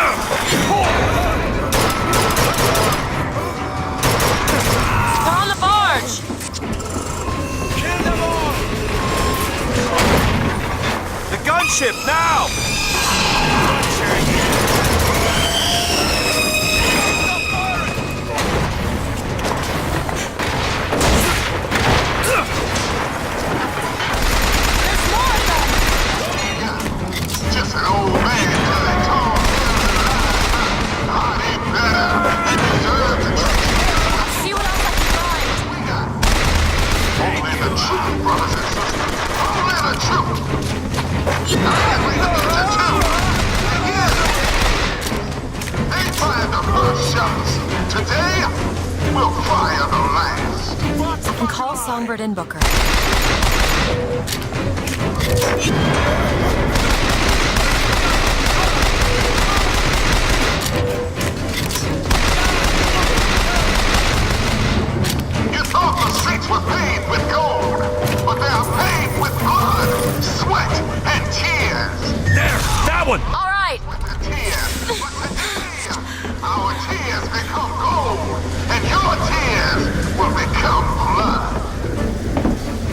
on the barge! Kill them all! The gunship, now! Just an old man telling tall tales. I ain't better and deserve to See what else I can find. Only the truth, brothers and sisters. Only the truth. And we the future too. Together. They fired the first shots. Today, we'll fire the last. I can call Songbird in, Booker. You thought the streets were paved with gold, but they are paved with blood, sweat, and tears. There! That one! All right! With the tears, but today, our tears become gold, and your tears will become blood.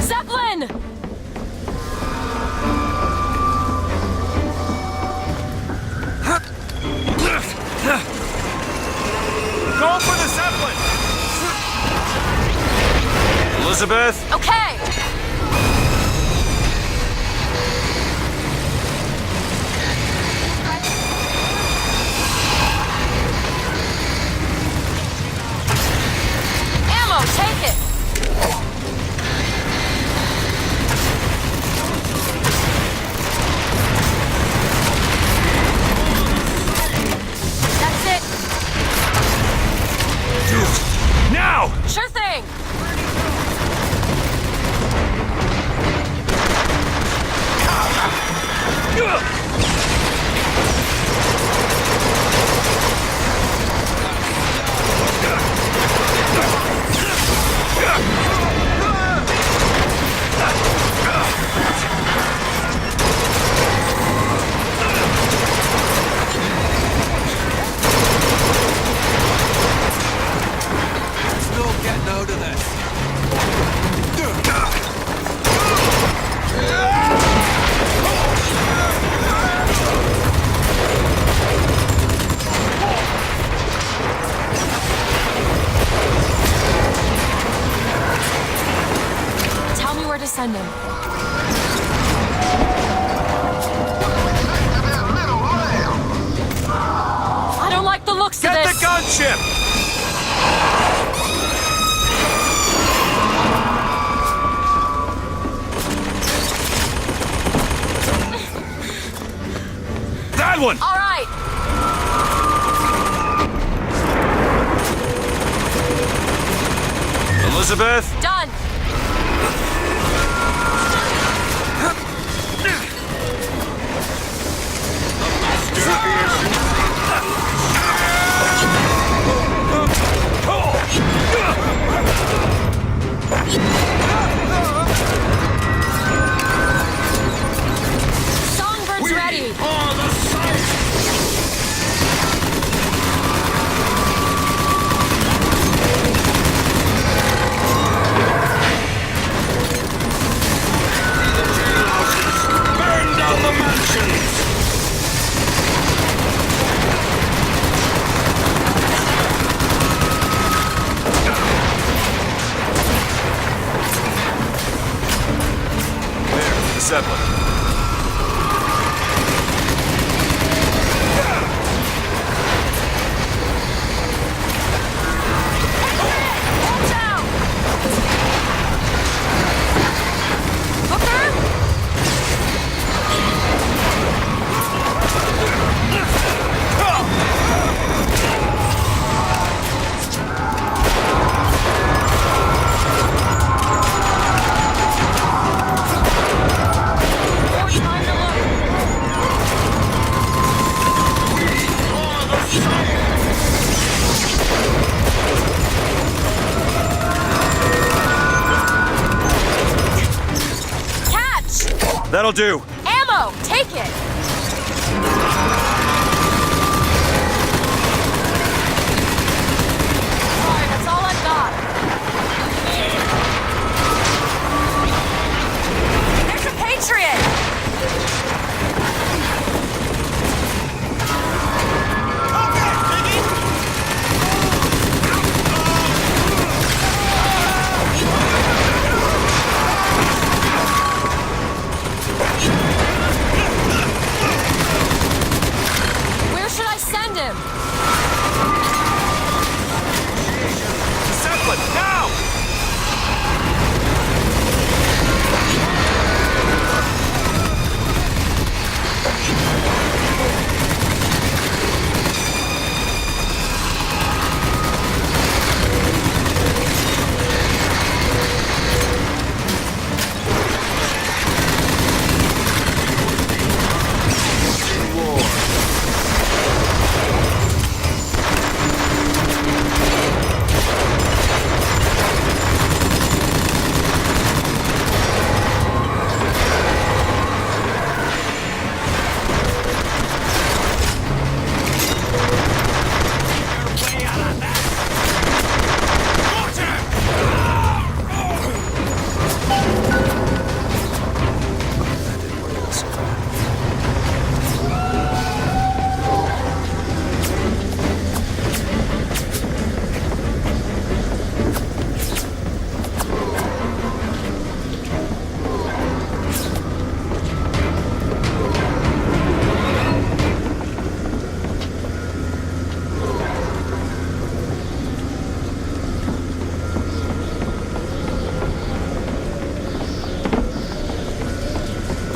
Zeppelin! Go for the Zeppelin! Elizabeth! Okay! Ammo, take it! That's it! Now! Sure thing! Still getting out of this. Tell me where to send him. I don't like the looks of Get this! the gunship! That one! All right! Elizabeth! Done! Songbird's ready! Burn down the mansions! There, the Zeppelin. Watch out! Booker? More time to look. Catch! That'll do. Ammo! Take it!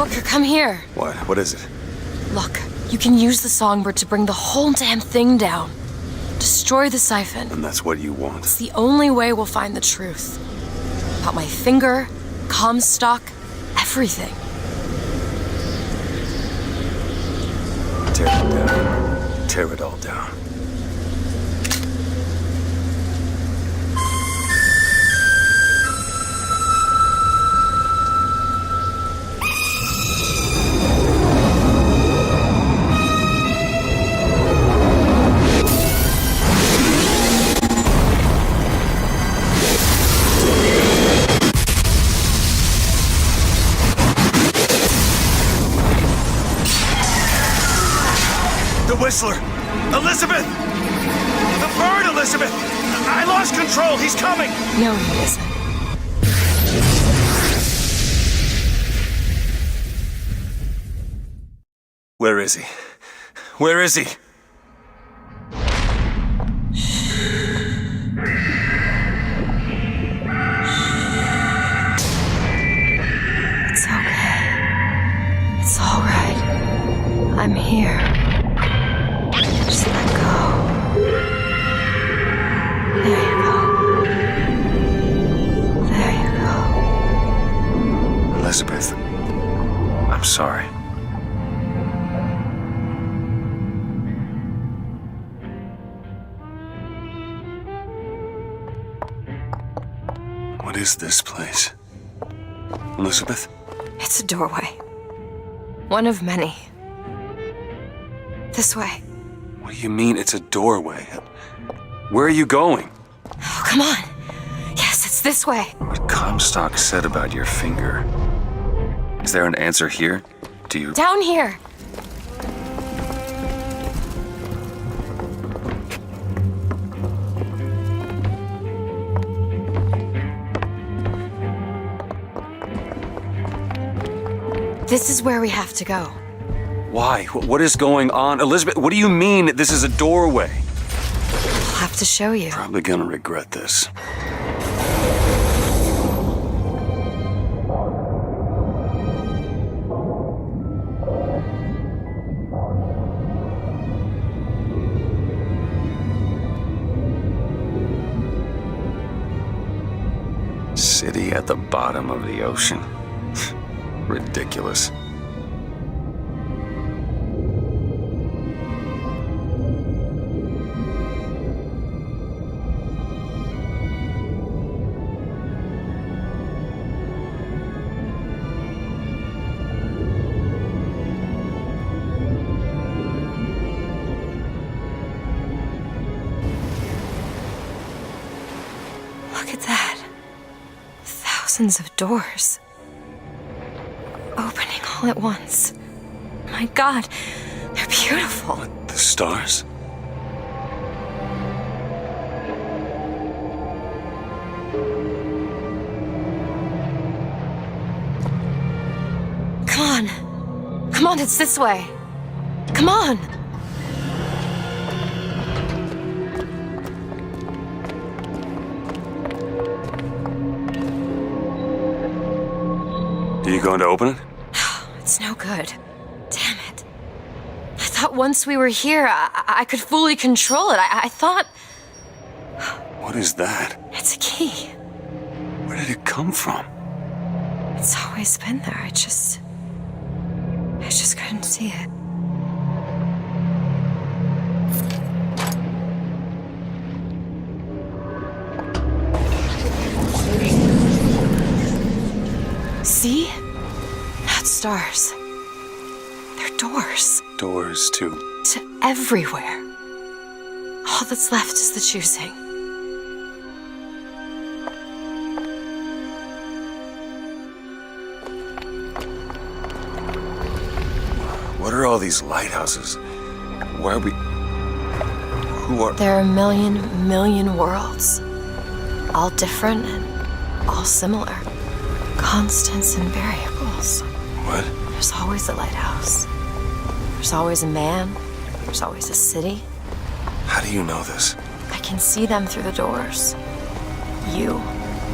Booker, come here. What? What is it? Look, you can use the songbird to bring the whole damn thing down. Destroy the siphon. And that's what you want? It's the only way we'll find the truth. About my finger, Comstock, everything. Tear it down. Tear it all down. Whistler! Elizabeth! The bird, Elizabeth! I lost control! He's coming! No, he isn't. Where is he? Where is he? It's okay. It's all right. I'm here. Just let go. There you go. There you go. Elizabeth, I'm sorry. What is this place? Elizabeth? It's a doorway. One of many. This way. What do you mean it's a doorway? Where are you going? Oh, come on. Yes, it's this way. What Comstock said about your finger. Is there an answer here? Do you... Down here. This is where we have to go. Why? What is going on? Elizabeth, what do you mean this is a doorway? I'll have to show you. Probably gonna regret this. City at the bottom of the ocean. Ridiculous. Look at that. Thousands of doors. Opening all at once. My God, they're beautiful. The stars? Come on. Come on, it's this way. Come on. Are you going to open it? It's no good. Damn it. I thought once we were here, I could fully control it. I thought... What is that? It's a key. Where did it come from? It's always been there. I just couldn't see it. See? Not stars. They're doors. Doors to... To everywhere. All that's left is the choosing. What are all these lighthouses? Why are we... Who are... There are a million worlds. All different and all similar. Constants and variables. What? There's always a lighthouse. There's always a man. There's always a city. How do you know this? I can see them through the doors. You,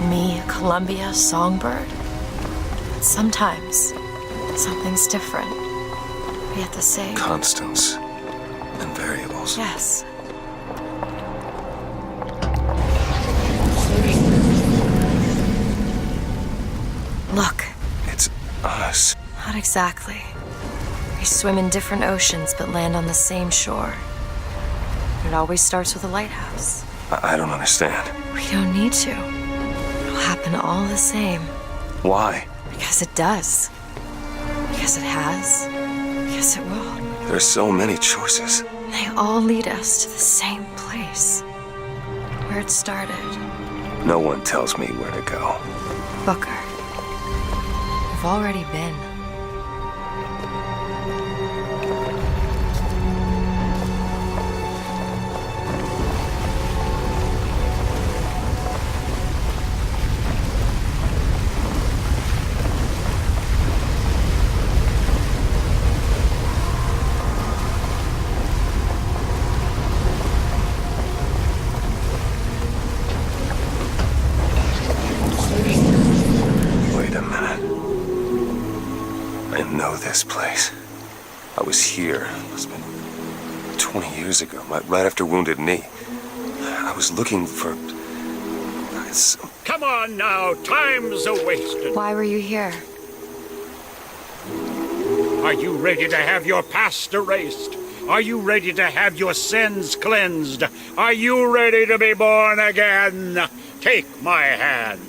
me, Columbia, Songbird. But sometimes, Something's different, yet the same. Constants and variables. Yes. Look. It's us. Not exactly. We swim in different oceans but land on the same shore. It always starts with a lighthouse. I don't understand. We don't need to. It'll happen all the same. Why? Because it does. Because it has. Because it will. There's so many choices. They all lead us to the same place. Where it started. No one tells me where to go. Booker. We've already been. This place. I was here. It must have been 20 years ago, right after Wounded Knee. I was looking for... Come on now, time's a-wasted. Why were you here? Are you ready to have your past erased? Are you ready to have your sins cleansed? Are you ready to be born again? Take my hand.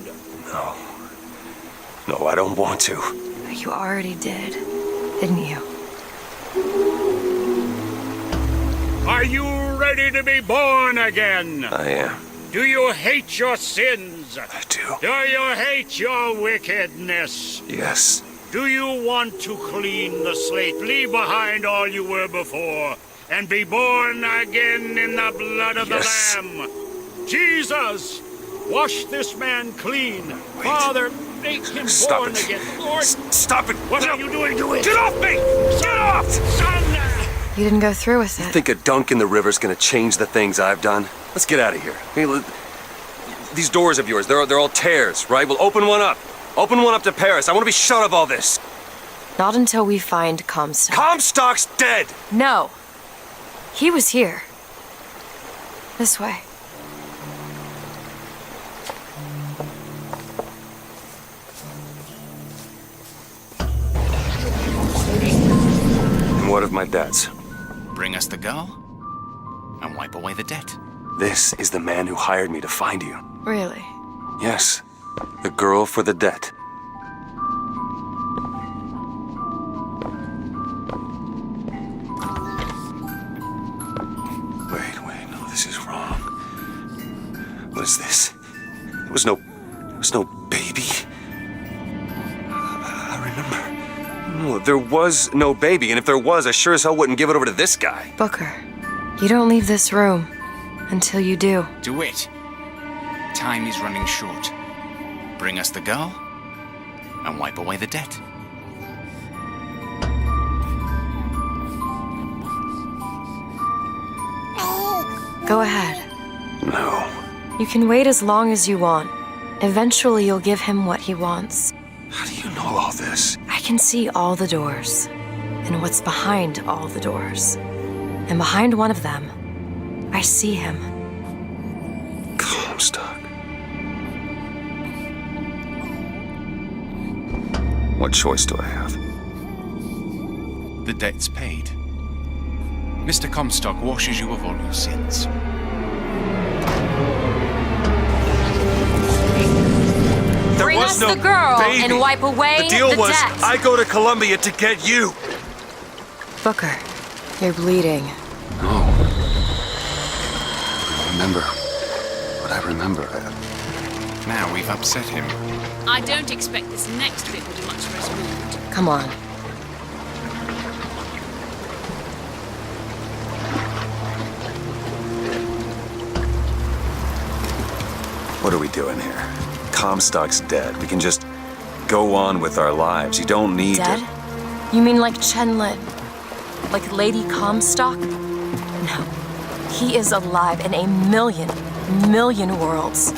No. No, I don't want to. But you already did. Didn't you? Are you ready to be born again? I am. Do you hate your sins? I do. Do you hate your wickedness? Yes. Do you want to clean the slate, leave behind all you were before, and be born again in the blood of the Lamb? Jesus, wash this man clean. Wait. Father, make him born again. Lord, stop it! What are you doing to it? Get off me! Get off! Son! You didn't go through with it. You think a dunk in the river's gonna change the things I've done? Let's get out of here. These doors of yours, they're all tears, right? We'll open one up. Open one up to Paris. I want to be shut of all this. Not until we find Comstock. Comstock's dead! No. He was here. This way. And what of my debts? Bring us the girl and wipe away the debt. This is the man who hired me to find you. Really? Yes. The girl for the debt. Wait, no, this is wrong. What is this? There was no baby. I remember. No, there was no baby, and if there was, I sure as hell wouldn't give it over to this guy. Booker, you don't leave this room until you do. Do it. Time is running short. Bring us the girl and wipe away the debt. Go ahead. No. You can wait as long as you want. Eventually you'll give him what he wants. How do you know all this? I can see all the doors, and what's behind all the doors. And behind one of them, I see him. Comstock. What choice do I have? The debt's paid. Mr. Comstock washes you of all your sins. Bring us the girl and wipe away the deal was, debt. I go to Columbia to get you. Booker, you're bleeding. No. I remember. Now we've upset him. I don't expect this next bit will do much for his mood. Come on. What are we doing here? Comstock's dead. We can just go on with our lives. You don't need Dead? to... You mean like Chen Lin? Like Lady Comstock? No. He is alive in a million worlds.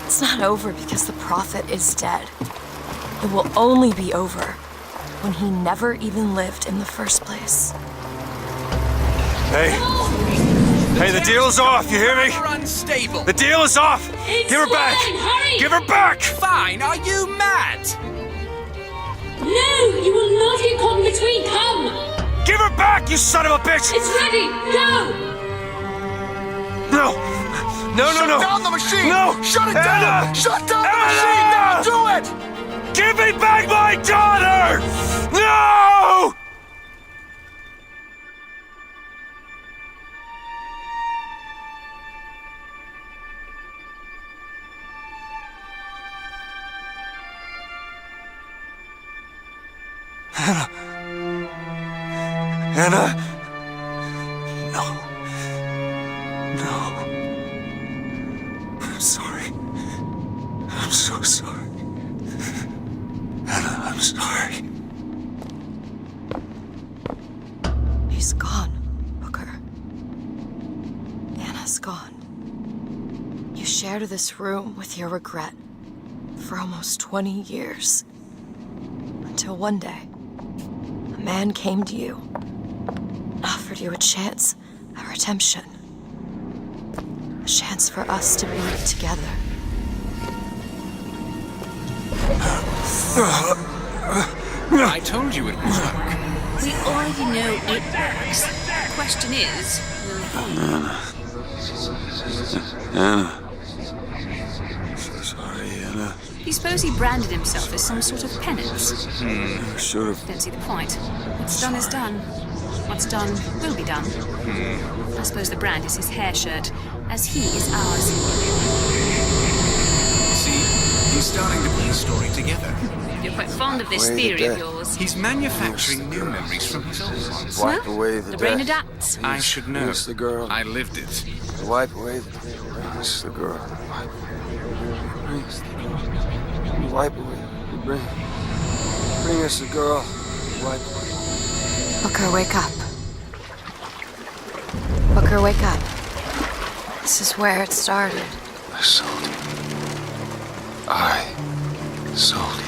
It's not over because the Prophet is dead. It will only be over when he never even lived in the first place. Hey! Hey, the deal's off, you hear me? You're unstable. The deal is off! Give her back! Hurry! Give her back! Fine, are you mad? No, you will not get caught in between. Come! Give her back, you son of a bitch! It's ready. Go! No! No, no, no! Shut down the machine! No! Shut it Anna! down! Shut down the Anna! machine! Now do it! Give me back my daughter! No! Anna. Anna. No. No. I'm sorry. I'm so sorry. Anna, I'm sorry. He's gone, Booker. Anna's gone. You shared this room with your regret for almost 20 years. Until one day, a man came to you and offered you a chance at redemption. A chance for us to be together. I told you it would work. We already know it works. The question is, Anna. So sorry, Anna. do you suppose he branded himself as some sort of penance? Should have. Don't see the point. What's done is done. What's done will be done. I suppose the brand is his hair shirt, as he is ours. See, he's starting to put the story together. You're quite fond of this Away the theory of dead. yours. He's manufacturing new memories from his old ones. Wipe Well, away the the brain dead. adapts. I should know. Here's the girl. I lived it. Wipe away the Here's the girl. Wipe. Bring us the girl. Wipe away. Bring us the girl. Wipe away. Booker, wake up. Booker, wake up. This is where it started. I sold you. I sold you.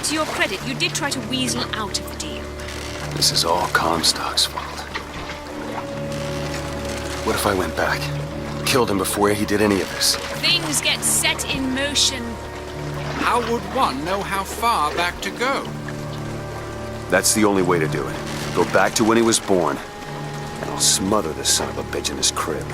To your credit, you did try to weasel out of the deal. This is all Comstock's fault. What if I went back? Killed him before he did any of this? Things get set in motion. How would one know how far back to go? That's the only way to do it. Go back to when he was born, and I'll smother this son of a bitch in his crib.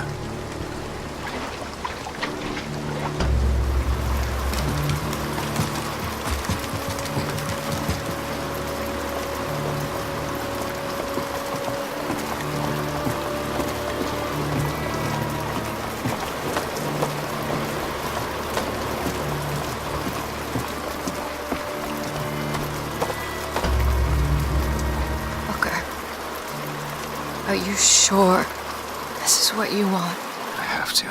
Booker, are you sure this is what you want? I have to.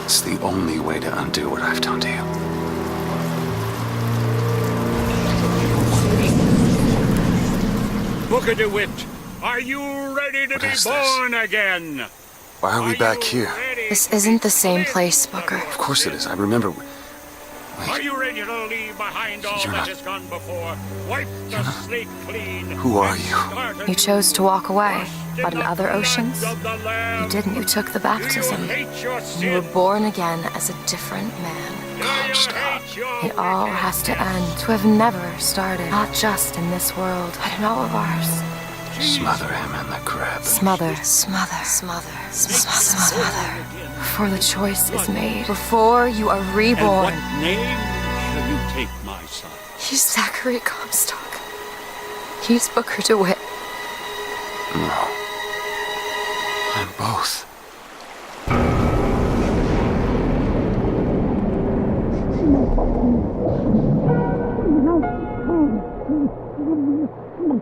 It's the only way to undo what I've done to you. Booker DeWitt, are you ready to be born again? Why are we back here? This isn't the same place, Booker. Of course it is. I remember. Are you ready to leave behind all You're that not- has gone before? Wipe the slate clean. Who are and you? start You anew. chose to walk away, but in the other blood oceans, of the Lamb. you didn't. You took the baptism. Do you hate your You were sin? born again as a different man. Do you hate your It all has to end, to have never started. Not just in this world, but in all of ours. Smother him in the crib. Smother, smother, smother, smother, smother. Before the choice is made, before you are And reborn. what name shall you take, my son? He's Zachary Comstock. He's Booker DeWitt. No. I'm both. No.